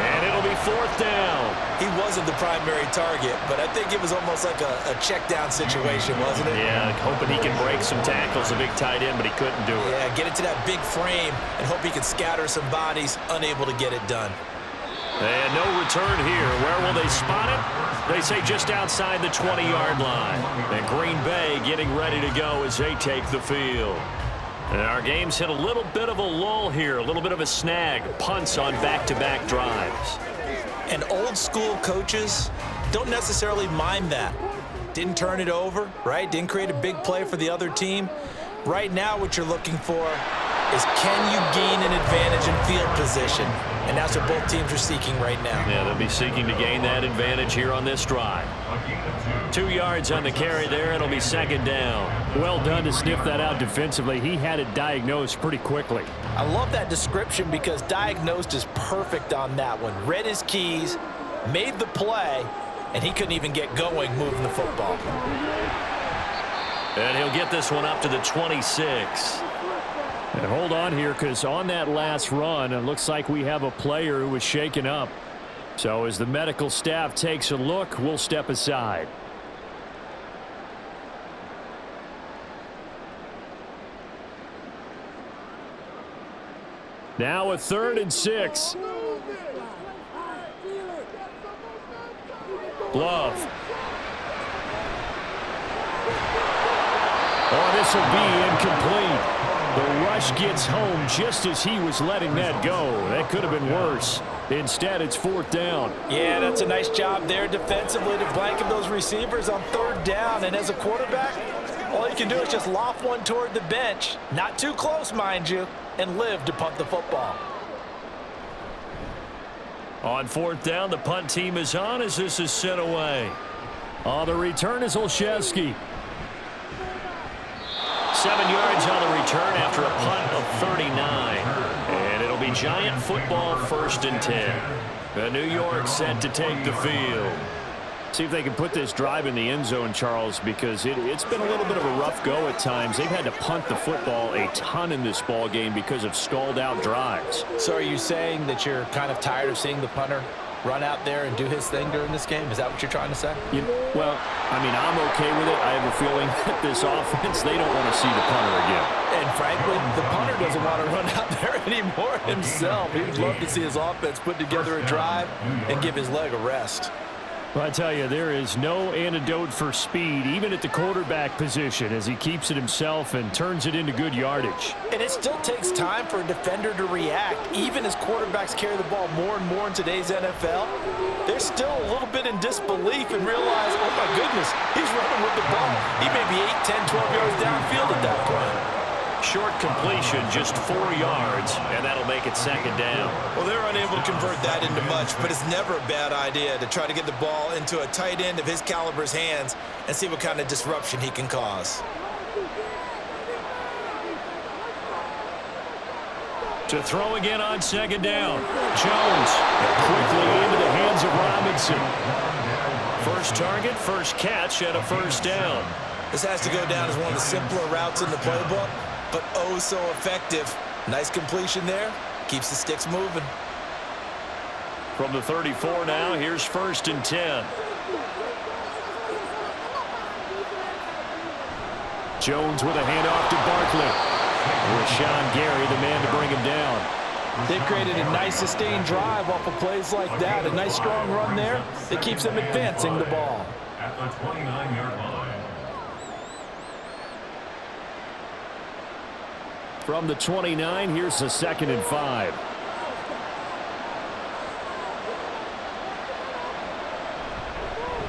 And it'll be 4th down. He wasn't the primary target, but I think it was almost like a check down situation, wasn't it? Yeah, hoping he can break some tackles, a big tight end, but he couldn't do it. Yeah, get it to that big frame and hope he can scatter some bodies, unable to get it done. And no return here. Where will they spot it? They say just outside the 20-yard line. And Green Bay getting ready to go as they take the field. And our game's hit a little bit of a lull here, a little bit of a snag. Punts on back-to-back drives. And old-school coaches don't necessarily mind that. Didn't turn it over, right? Didn't create a big play for the other team. Right now what you're looking for is can you gain an advantage in field position? And that's what both teams are seeking right now. Yeah, they'll be seeking to gain that advantage here on this drive. 2 yards on the carry there. It'll be 2nd down. Well done to sniff that out defensively. He had it diagnosed pretty quickly. I love that description because diagnosed is perfect on that one. Read his keys, made the play, and he couldn't even get going moving the football. And he'll get this one up to the 26. And hold on here because on that last run, it looks like we have a player who was shaken up. So as the medical staff takes a look, we'll step aside. Now a 3rd and 6. Love. Oh, this will be incomplete. The rush gets home just as he was letting that go. That could have been worse. Instead, it's 4th down. Yeah, that's a nice job there defensively to blanket those receivers on 3rd down. And as a quarterback, all you can do is just loft one toward the bench. Not too close, mind you, and live to punt the football. On 4th down, the punt team is on as this is sent away. On the return is Olszewski. 7 yards on the return after a punt of 39. And it'll be Giant football, 1st and 10. The New York set to take the field. See if they can put this drive in the end zone, Charles, because it's been a little bit of a rough go at times. They've had to punt the football a ton in this ball game because of stalled out drives. So are you saying that you're kind of tired of seeing the punter run out there and do his thing during this game? Is that what you're trying to say? Well, I mean, I'm okay with it. I have a feeling that this offense, they don't want to see the punter again. And frankly, the punter doesn't want to run out there anymore himself. He'd love to see his offense put together a drive and give his leg a rest. Well, I tell you, there is no antidote for speed, even at the quarterback position, as he keeps it himself and turns it into good yardage. And it still takes time for a defender to react. Even as quarterbacks carry the ball more and more in today's NFL, they're still a little bit in disbelief and realize, oh my goodness, he's running with the ball. He may be 8, 10, 12 yards downfield at that point. Short completion, just 4 yards, and that'll make it 2nd down. Well, they're unable to convert that into much, but it's never a bad idea to try to get the ball into a tight end of his caliber's hands and see what kind of disruption he can cause. To throw again on 2nd down. Jones quickly into the hands of Robinson. First target, first catch, and a 1st down. This has to go down as one of the simpler routes in the playbook, but oh so effective. Nice completion there. Keeps the sticks moving. From the 34 now, here's 1st and 10. Jones with a handoff to Barkley. Rashawn Gary, the man to bring him down. They've created a nice sustained drive off of plays like that. A nice strong run there that keeps them advancing the ball. At the 29-yard line. From the 29, here's the 2nd and 5.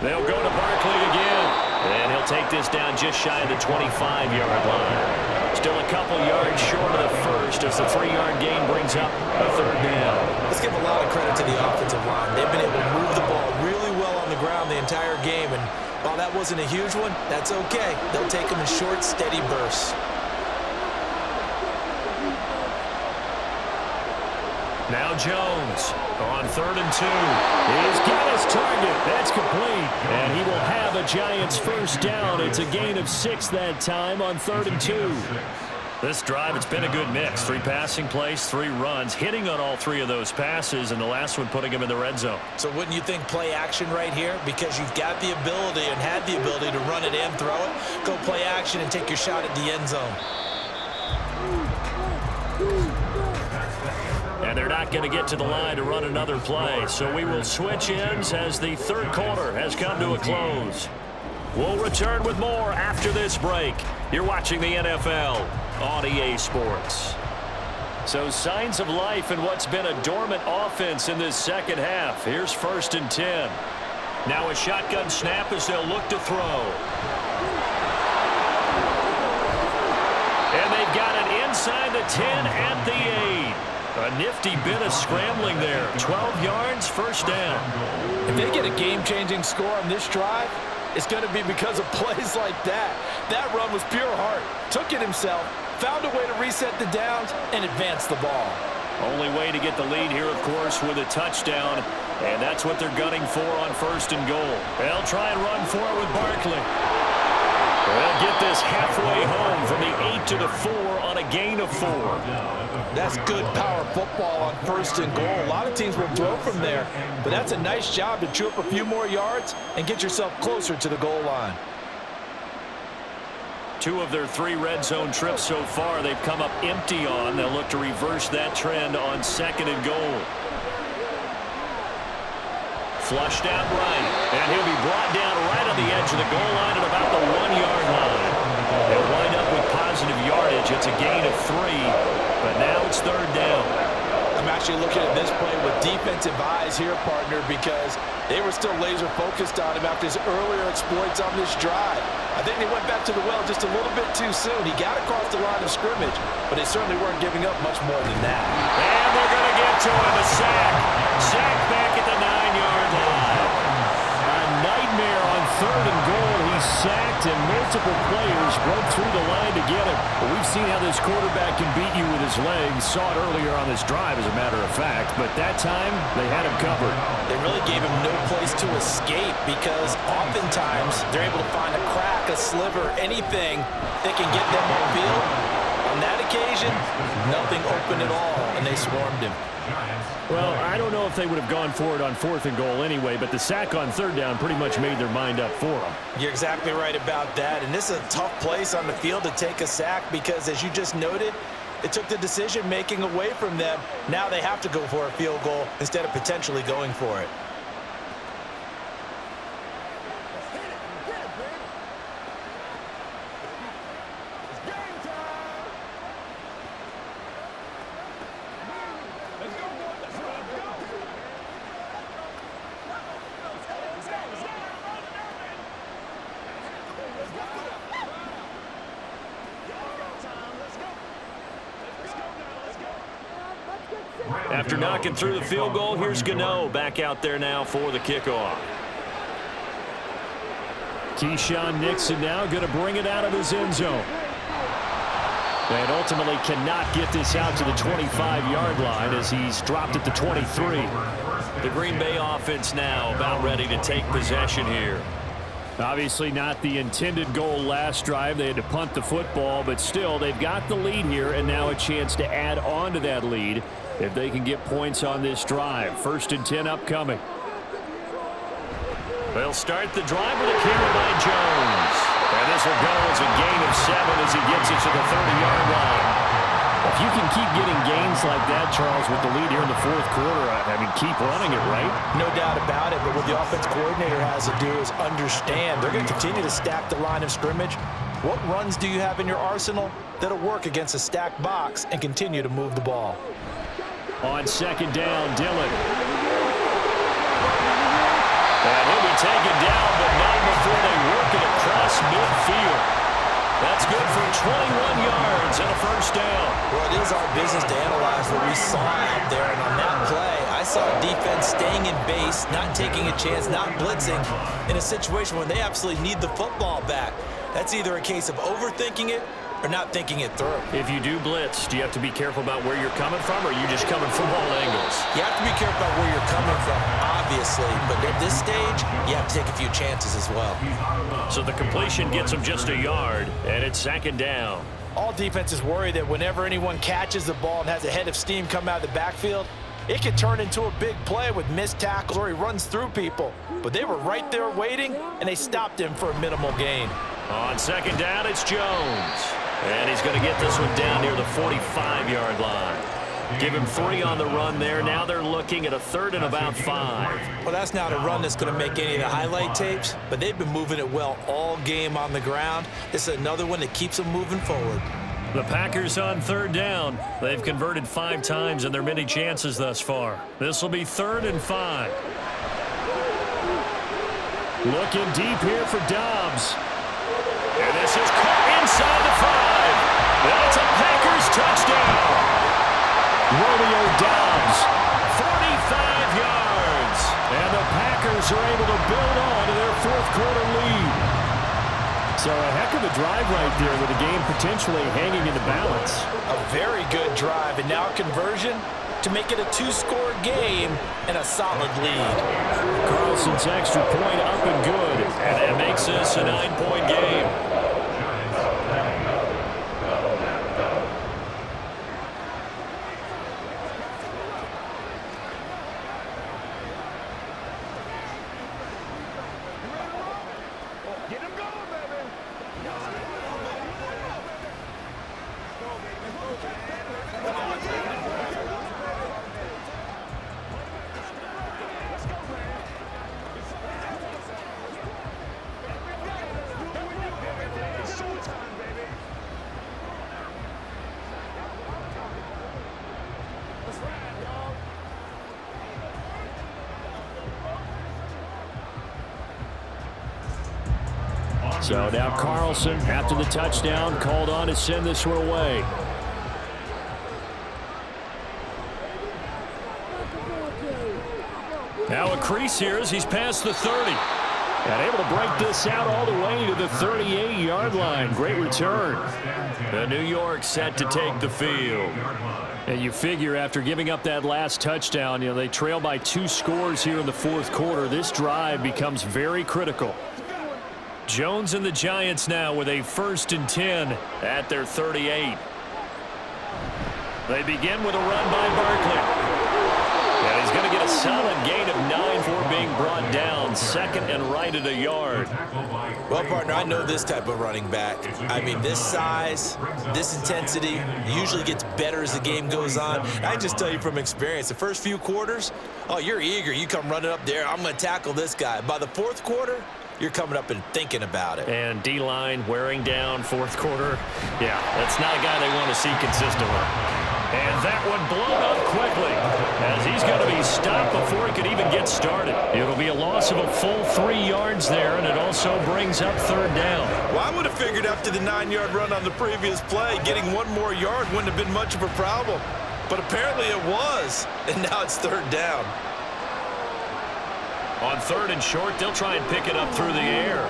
They'll go to Barkley again. And he'll take this down just shy of the 25-yard line. Still a couple yards short of the first as the 3-yard gain brings up a 3rd down. Let's give a lot of credit to the offensive line. They've been able to move the ball really well on the ground the entire game. And while that wasn't a huge one, that's okay. They'll take them in short, steady bursts. Now Jones on 3rd and 2. He's got his target. That's complete. And he will have a Giants 1st down. It's a gain of 6 that time on 3rd and 2. This drive, it's been a good mix. 3 passing plays, 3 runs, hitting on all 3 of those passes, and the last one putting him in the red zone. So wouldn't you think play action right here? Because you've got the ability and had the ability to run it and throw it. Go play action and take your shot at the end zone. And they're not going to get to the line to run another play. So we will switch ends as the 3rd quarter has come to a close. We'll return with more after this break. You're watching the NFL on EA Sports. So signs of life in what's been a dormant offense in this 2nd half. Here's 1st and 10. Now a shotgun snap as they'll look to throw. And they've got it inside the 10 at the 8. A nifty bit of scrambling there. 12 yards, 1st down. If they get a game-changing score on this drive, it's going to be because of plays like that. That run was pure heart. Took it himself, found a way to reset the downs, and advance the ball. Only way to get the lead here, of course, with a touchdown. And that's what they're gunning for on 1st and goal. They'll try and run for it with Barkley. They'll get this halfway home from the 8 to the 4 on a gain of 4. That's good power football on 1st and goal. A lot of teams will throw from there, but that's a nice job to chew up a few more yards and get yourself closer to the goal line. 2 of their 3 red zone trips so far they've come up empty on. They'll look to reverse that trend on 2nd and goal. Flushed out right, and he'll be brought down right on the edge of the goal line at about the 1-yard line. They'll wind up with positive yardage. It's a gain of 3, but now it's 3rd down. I'm actually looking at this play with defensive eyes here, partner, because they were still laser focused on him after his earlier exploits on this drive. I think they went back to the well just a little bit too soon. He got across the line of scrimmage, but they certainly weren't giving up much more than that. And they're going to get to him, a sack. Sack back at the 9-yard line. A nightmare on 3rd and goal. He sacked, and multiple players broke through the line to get him. But we've seen how this quarterback can beat you with his legs. Saw it earlier on this drive, as a matter of fact. But that time, they had him covered. They really gave him no place to escape because oftentimes they're able to find a crack, a sliver, anything that can get them upfield. On that occasion, nothing open at all, and they swarmed him. Well, I don't know if they would have gone for it on 4th and goal anyway, but the sack on 3rd down pretty much made their mind up for them. You're exactly right about that, and this is a tough place on the field to take a sack because, as you just noted, it took the decision-making away from them. Now they have to go for a field goal instead of potentially going for it. After knocking through the field goal, here's Gano back out there now for the kickoff. Keyshawn Nixon now going to bring it out of his end zone. And ultimately cannot get this out to the 25-yard line as he's dropped it to 23. The Green Bay offense now about ready to take possession here. Obviously not the intended goal last drive. They had to punt the football, but still they've got the lead here and now a chance to add on to that lead if they can get points on this drive. 1st and 10 upcoming. They'll start the drive with a carry by Jones. And this will go as a gain of 7 as he gets it to the 30-yard line. If you can keep getting gains like that, Charles, with the lead here in the 4th quarter, I mean, keep running it, right? No doubt about it, but what the offense coordinator has to do is understand they're going to continue to stack the line of scrimmage. What runs do you have in your arsenal that'll work against a stacked box and continue to move the ball? On 2nd down, Dillon. And he'll be taken down, but not before they work it across midfield. That's good for 21 yards and a 1st down. Well, it is our business to analyze what we saw out there, and on that play, I saw a defense staying in base, not taking a chance, not blitzing, in a situation where they absolutely need the football back. That's either a case of overthinking it or not thinking it through. If you do blitz, do you have to be careful about where you're coming from, or are you just coming from all angles? You have to be careful about where you're coming from, obviously, but at this stage, you have to take a few chances as well. So the completion gets them just a yard, and it's 2nd down. All defenses worry that whenever anyone catches the ball and has a head of steam come out of the backfield, it could turn into a big play with missed tackles or he runs through people. But they were right there waiting, and they stopped him for a minimal gain. On 2nd down, it's Jones. And he's going to get this one down near the 45-yard line. Give him 3 on the run there. Now they're looking at a 3rd and about 5. Well, that's not a run that's going to make any of the highlight tapes, but they've been moving it well all game on the ground. This is another one that keeps them moving forward. The Packers on 3rd down. They've converted 5 times in their many chances thus far. This will be 3rd and 5. Looking deep here for Dobbs. And this is caught inside the 5. That's a Packers touchdown. Romeo Dobbs, 45 yards. and the Packers are able to build on to their 4th quarter lead. So a heck of a drive right there with the game potentially hanging in the balance. A very good drive, and now a conversion to make it a 2-score game and a solid lead. Carlson's extra point up and good. And that makes this a 9-point game. So now Carlson, after the touchdown, called on to send this one away. Now a crease here as he's past the 30. And able to break this out all the way to the 38-yard line. Great return. The New York set to take the field. And you figure after giving up that last touchdown, they trail by 2 scores here in the fourth quarter. This drive becomes very critical. Jones and the Giants now with a 1st and 10 at their 38. They begin with a run by Barkley. And he's going to get a solid gain of 9 for being brought down. 2nd and right at a yard. Well, partner, I know this type of running back. I mean, this size, this intensity usually gets better as the game goes on. I just tell you from experience, the first few quarters, oh, you're eager. You come running up there, I'm going to tackle this guy. By the fourth quarter, you're coming up and thinking about it. And D-line wearing down fourth quarter. Yeah, that's not a guy they want to see consistently. And that one blown up quickly as he's going to be stopped before he could even get started. It'll be a loss of a full 3 yards there, and it also brings up 3rd down. Well, I would have figured after the 9-yard run on the previous play, getting 1 more yard wouldn't have been much of a problem. But apparently it was, and now it's 3rd down. On 3rd and short, they'll try and pick it up through the air.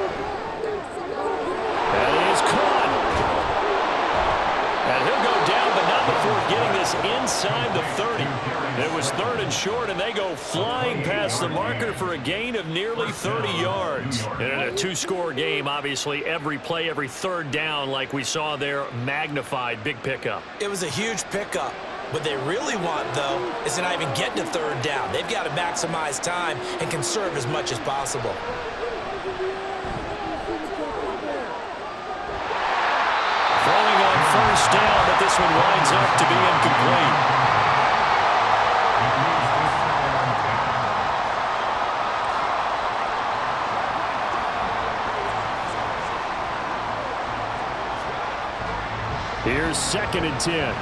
That is caught. And he'll go down, but not before getting this inside the 30. It was 3rd and short, and they go flying past the marker for a gain of nearly 30 yards. And in a 2-score game, obviously, every play, every 3rd down, like we saw there, magnified. Big pickup. It was a huge pickup. What they really want, though, is to not even get to 3rd down. They've got to maximize time and conserve as much as possible. Throwing on 1st down, but this one winds up to be incomplete. Here's 2nd and 10.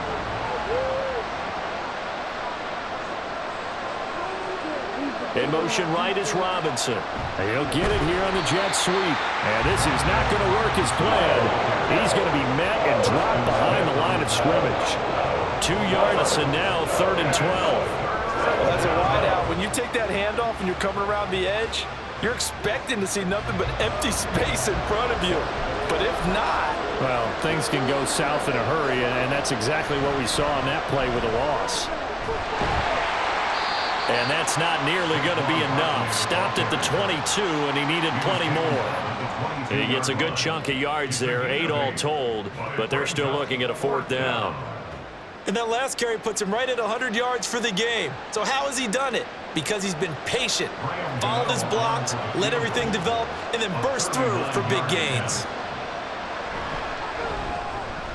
In motion right is Robinson. He'll get it here on the jet sweep. And this is not going to work as planned. He's going to be met and dropped behind the line of scrimmage. 2 yards, and now 3rd and 12. Well, that's a wide out. When you take that handoff and you're coming around the edge, you're expecting to see nothing but empty space in front of you. But if not... Well, things can go south in a hurry, and that's exactly what we saw in that play with a loss. And that's not nearly going to be enough. Stopped at the 22, and he needed plenty more. He gets a good chunk of yards there, 8 all told, but they're still looking at a 4th down. And that last carry puts him right at 100 yards for the game. So how has he done it? Because he's been patient, followed his blocks, let everything develop, and then burst through for big gains.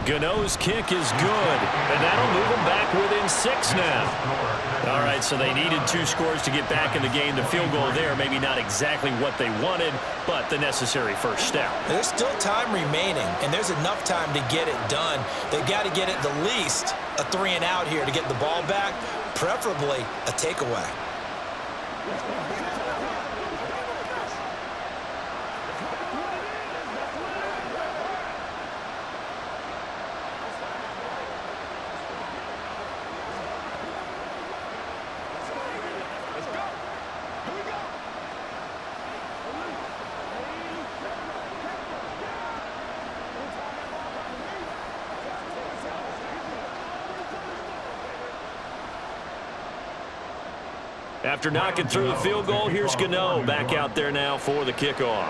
Gano's kick is good, and that'll move them back within 6 now. All right, so they needed 2 scores to get back in the game. The field goal there, maybe not exactly what they wanted, but the necessary first step. There's still time remaining, and there's enough time to get it done. They've got to get at the least a 3 and out here to get the ball back, preferably a takeaway. After knocking through the field goal, here's Gano back out there now for the kickoff.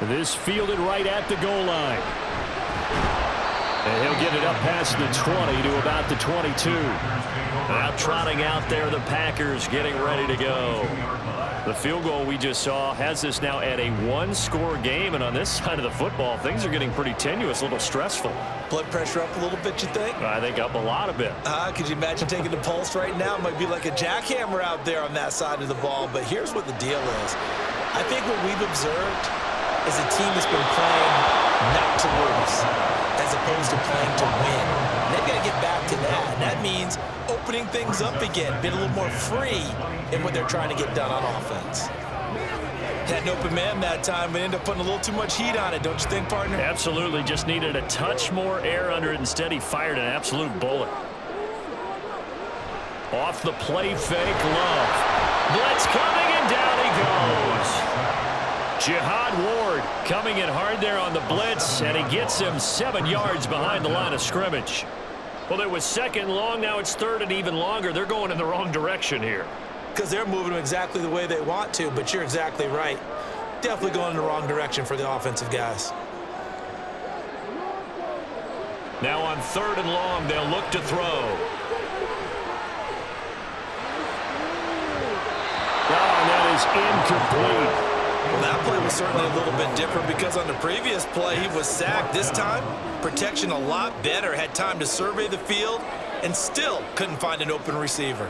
This fielded right at the goal line. And he'll get it up past the 20 to about the 22. Now trotting out there, the Packers getting ready to go. The field goal we just saw has us now at a 1-score game, and on this side of the football, things are getting pretty tenuous, a little stressful. Blood pressure up a little bit, you think? I think up a lot of it. Could you imagine taking the pulse right now? It might be like a jackhammer out there on that side of the ball, but here's what the deal is. I think what we've observed is a team that's been playing not to lose as opposed to playing to win. And they've got to get back to that, and that means opening things up again, being a little more free in what they're trying to get done on offense. Had an open man that time, but ended up putting a little too much heat on it, don't you think, partner? Absolutely. Just needed a touch more air under it. Instead, he fired an absolute bullet. Off the play fake, Love. Blitz coming, and down he goes. Jihad Ward coming in hard there on the blitz, and he gets him 7 yards behind the line of scrimmage. Well, it was second long. Now it's third and even longer. They're going in the wrong direction here. Because they're moving them exactly the way they want to, but you're exactly right. Definitely going in the wrong direction for the offensive guys. Now on third and long, they'll look to throw. And that is incomplete. Well, that play was certainly a little bit different because on the previous play, he was sacked. This time, protection a lot better. Had time to survey the field and still couldn't find an open receiver.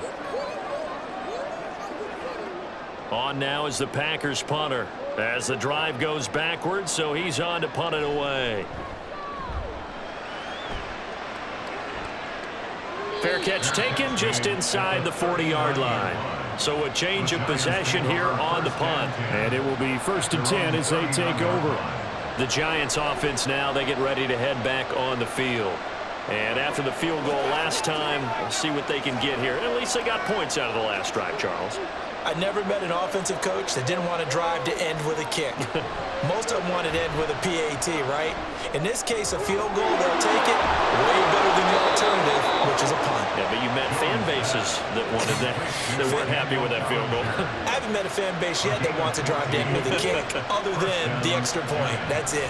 On now is the Packers punter as the drive goes backwards, so he's on to punt it away. Fair catch taken just inside the 40-yard line. So a change of possession here on the punt. And it will be 1st and 10 as they take over. The Giants offense now, they get ready to head back on the field. And after the field goal last time, we'll see what they can get here. At least they got points out of the last drive, Charles. I never met an offensive coach that didn't want to drive to end with a kick. Most of them wanted to end with a PAT, right? In this case, a field goal, they'll take it way better than the alternative, which is a punt. Yeah, but you met fan bases that wanted that, that weren't happy with that field goal. I haven't met a fan base yet that wants to drive to end with a kick, other than the extra point. That's it.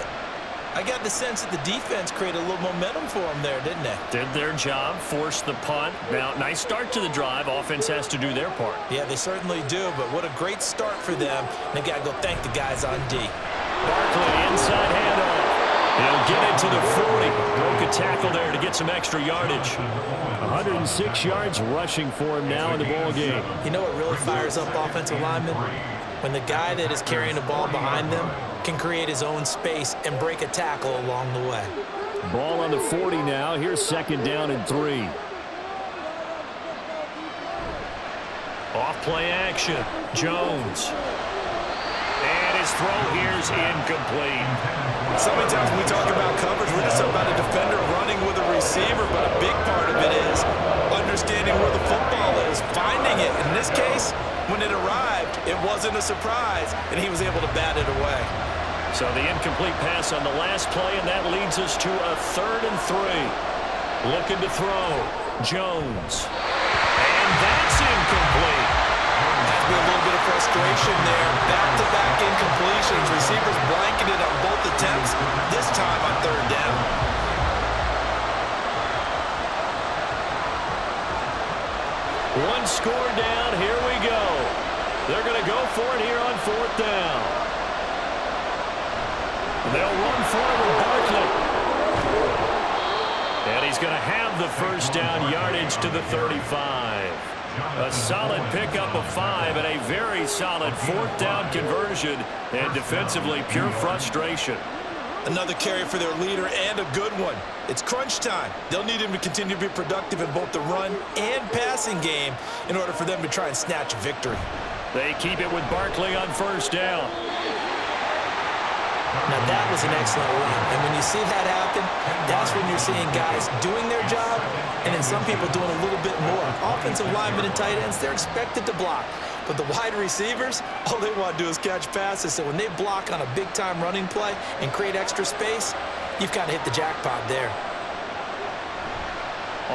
I got the sense that the defense created a little momentum for them there, didn't they? Did their job, forced the punt. Now, nice start to the drive. Offense has to do their part. Yeah, they certainly do, but what a great start for them. They got to go thank the guys on D. Barkley, inside handoff. He'll get it to the 40. Broke a tackle there to get some extra yardage. 106 yards rushing for him now in the ball game. You know what really fires up offensive linemen? When the guy that is carrying the ball behind them can create his own space and break a tackle along the way. Ball on the 40 now. Here's 2nd down and 3. Off play action. Jones. And his throw here's incomplete. So many times when we talk about coverage, we're just about a defender running with a receiver, but a big part of it is understanding where the football is, finding it. In this case, when it arrived, it wasn't a surprise, and he was able to bat it away. So the incomplete pass on the last play, and that leads us to a 3rd and 3. Looking to throw. Jones. And that's incomplete. Has been a little bit of frustration there. Back-to-back incompletions. Receivers blanketed on both attempts, this time on 3rd down. One score down. Here we go. They're going to go for it here on 4th down. They'll run for it with Barkley. And he's going to have the 1st down, yardage to the 35. A solid pickup of 5 and a very solid 4th down conversion. And defensively, pure frustration. Another carry for their leader and a good one. It's crunch time. They'll need him to continue to be productive in both the run and passing game in order for them to try and snatch a victory. They keep it with Barkley on 1st down. Now, that was an excellent run. And when you see that happen, that's when you're seeing guys doing their job and then some people doing a little bit more. Offensive linemen and tight ends, they're expected to block. But the wide receivers, all they want to do is catch passes. So when they block on a big-time running play and create extra space, you've kind of hit the jackpot there.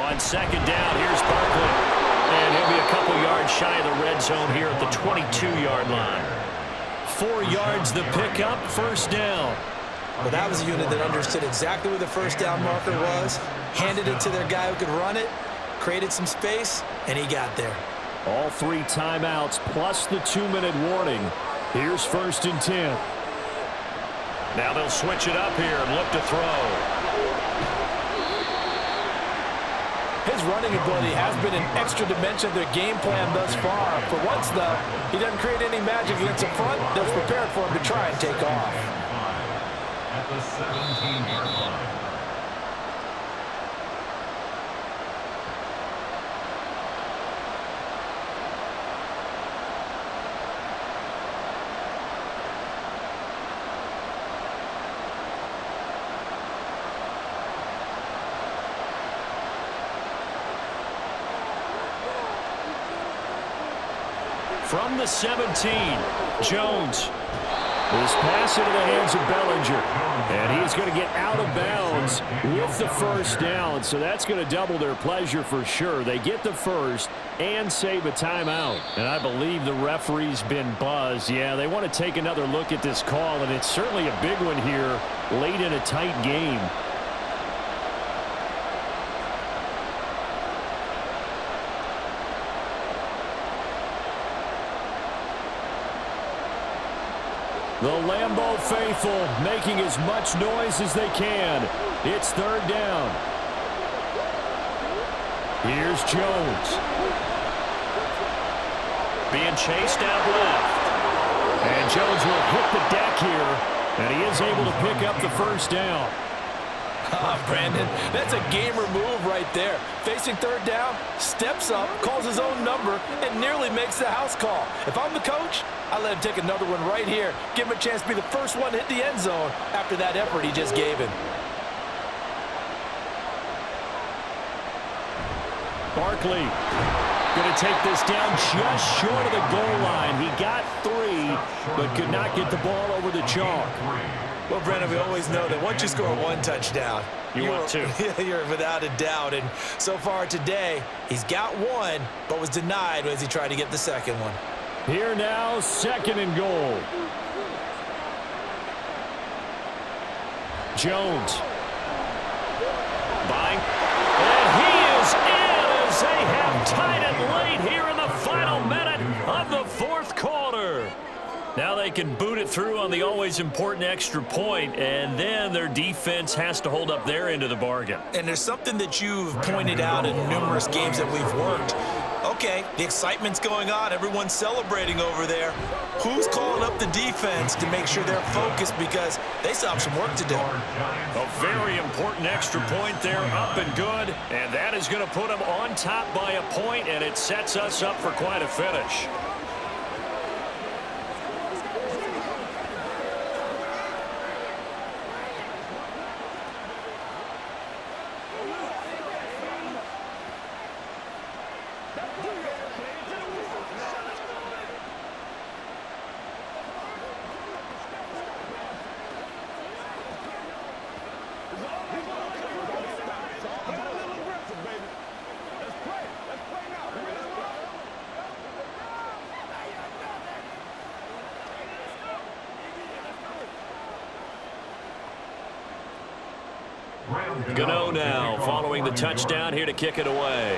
On 2nd down, here's Barkley. And he'll be a couple yards shy of the red zone here at the 22-yard line. 4 yards the pickup, 1st down. Well, that was a unit that understood exactly where the 1st down marker was, handed it to their guy who could run it, created some space, and he got there. All 3 timeouts plus the 2-minute warning. Here's 1st and 10. Now they'll switch it up here and look to throw. His running ability has been an extra dimension of their game plan thus far. For once, though, he doesn't create any magic against the front. That's prepared for him to try and take off. At the 17-yard line. from the 17. Jones. This pass into the hands of Bellinger. And he's going to get out of bounds with the first down. So that's going to double their pleasure for sure. They get the first and save a timeout. And I believe the referee's been buzzed. Yeah, they want to take another look at this call, and it's certainly a big one here late in a tight game. The Lambeau faithful making as much noise as they can. It's third down. Here's Jones. Being chased out left. And Jones will hit the deck here, and he is able to pick up the first down. Brandon, that's a gamer move right there. Facing third down, steps up, calls his own number, and nearly makes the house call. If I'm the coach, I let him take another one right here. Give him a chance to be the first one to hit the end zone after that effort he just gave him. Barkley going to take this down just short of the goal line. He got 3, but could not get the ball over the chalk. Well, Brandon, we always know that once you score one touchdown, You want two. You're without a doubt. And so far today, he's got one, but was denied as he tried to get the second one. Here now, second and goal. Jones. Buying. And he is in as they have tied it late here in the final minute of the fourth quarter. Now they can boot it through on the always important extra point, and then their defense has to hold up their end of the bargain. And there's something that you've pointed out in numerous games that we've worked. Okay, the excitement's going on. Everyone's celebrating over there. Who's calling up the defense to make sure they're focused because they still have some work to do? A very important extra point there, up and good, and that is going to put them on top by a point, and it sets us up for quite a finish. Gano now following the touchdown here to kick it away.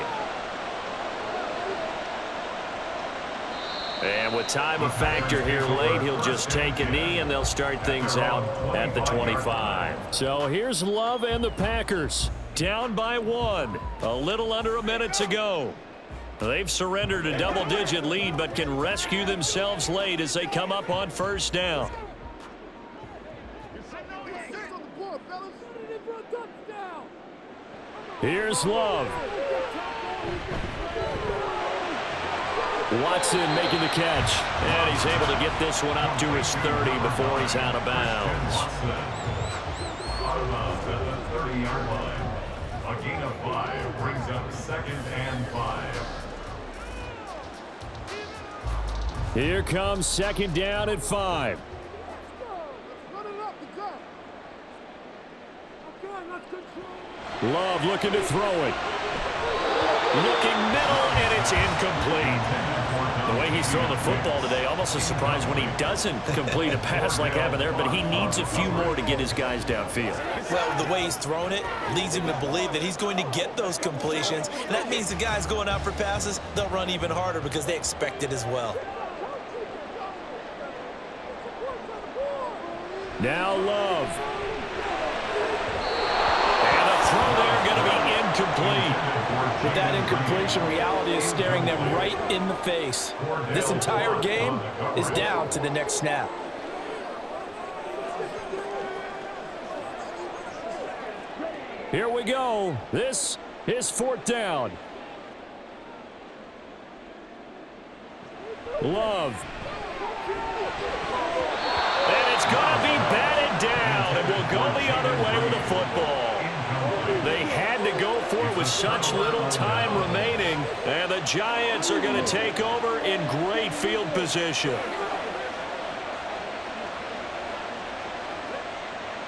And with time a factor here late, he'll just take a knee and they'll start things out at the 25. So here's Love and the Packers. Down by 1. A little under a minute to go. They've surrendered a double-digit lead but can rescue themselves late as they come up on first down. Here's Love. Watson making the catch. And he's able to get this one up to his 30 before he's out of bounds. Out of bounds at the 30-yard line. A gain of 5 brings up 2nd and 5. Here comes second down at 5. Love looking to throw it. Looking middle, and it's incomplete. The way he's thrown the football today, almost a surprise when he doesn't complete a pass like happened there, but he needs a few more to get his guys downfield. Well, the way he's thrown it leads him to believe that he's going to get those completions. And that means the guys going out for passes, they'll run even harder because they expect it as well. Now Love. And a throw there going to be incomplete. With that incompletion, reality is staring them right in the face. This entire game is down to the next snap. Here we go. This is fourth down. Love. And it's going to be batted down, and we'll go the other way with the football. They had to go for it with such little time remaining, and the Giants are going to take over in great field position.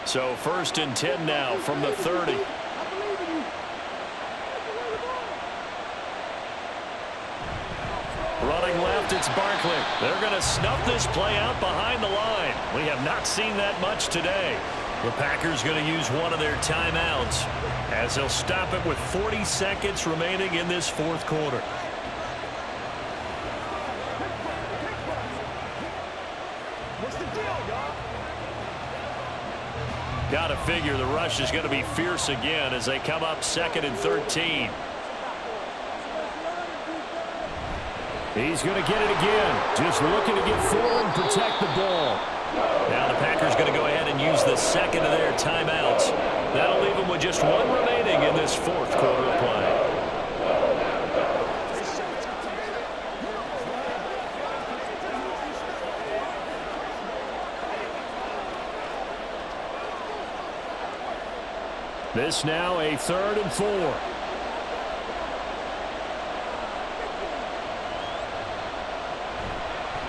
So 1st and 10 now from the 30. Running left, it's Barkley. They're going to snuff this play out behind the line. We have not seen that much today. The Packers going to use one of their timeouts as they'll stop it with 40 seconds remaining in this 4th quarter. What's the deal, y'all? Got to figure the rush is going to be fierce again as they come up 2nd and 13. He's going to get it again. Just looking to get forward and protect the ball. Now the Packers going to go ahead and use the 2nd of their timeouts. That'll leave them with just one remaining in this 4th quarter of play. This now a 3rd and 4.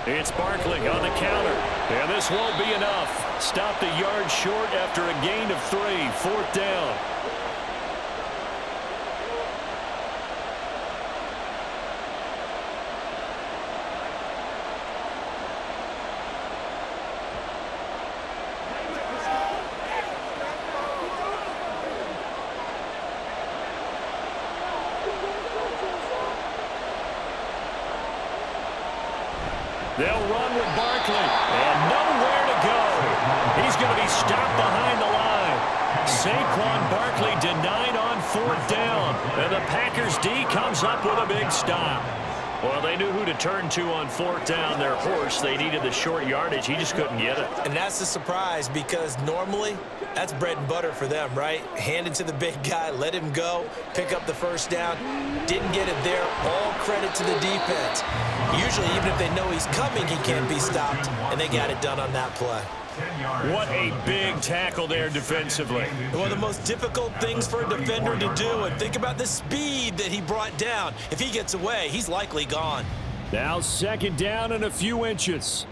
It's Barkley on the counter. And this won't be enough. Stopped a yard short after a gain of 3. 4th down. They'll run with Barkley, and nowhere to go. He's going to be stopped behind the line. Saquon Barkley denied on 4th down, and the Packers D comes up with a big stop. Well, they knew who to turn to on 4th down. Their horse, they needed the short yardage. He just couldn't get it. And that's a surprise because normally that's bread and butter for them, right? Hand it to the big guy, let him go, pick up the 1st down. Didn't get it there. All credit to the defense. Usually, even if they know he's coming, he can't be stopped, and they got it done on that play. What a big tackle there defensively. One of the most difficult things for a defender to do, and think about the speed that he brought down. If he gets away, he's likely gone. Now 2nd down and a few inches.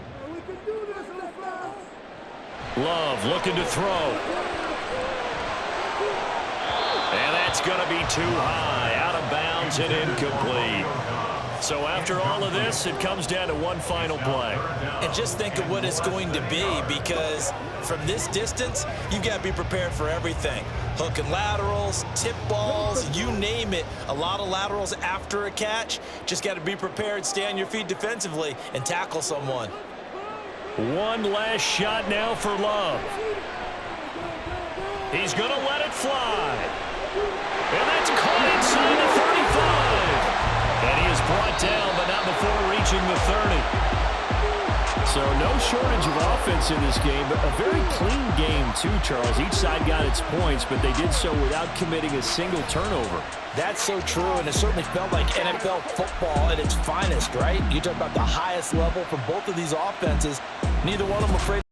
Love looking to throw. And that's going to be too high, out of bounds and incomplete. So after all of this, it comes down to one final play. And just think of what it's going to be, because from this distance, you've got to be prepared for everything. Hook and laterals, tip balls, you name it. A lot of laterals after a catch. Just got to be prepared, stay on your feet defensively, and tackle someone. One last shot now for Love. He's going to let it fly. And that's caught inside the 35. And he is brought down, but not before reaching the 30. So no shortage of offense in this game, but a very clean game too, Charles. Each side got its points, but they did so without committing a single turnover. That's so true, and it certainly felt like NFL football at its finest, right? You talk about the highest level for both of these offenses. Neither one of them afraid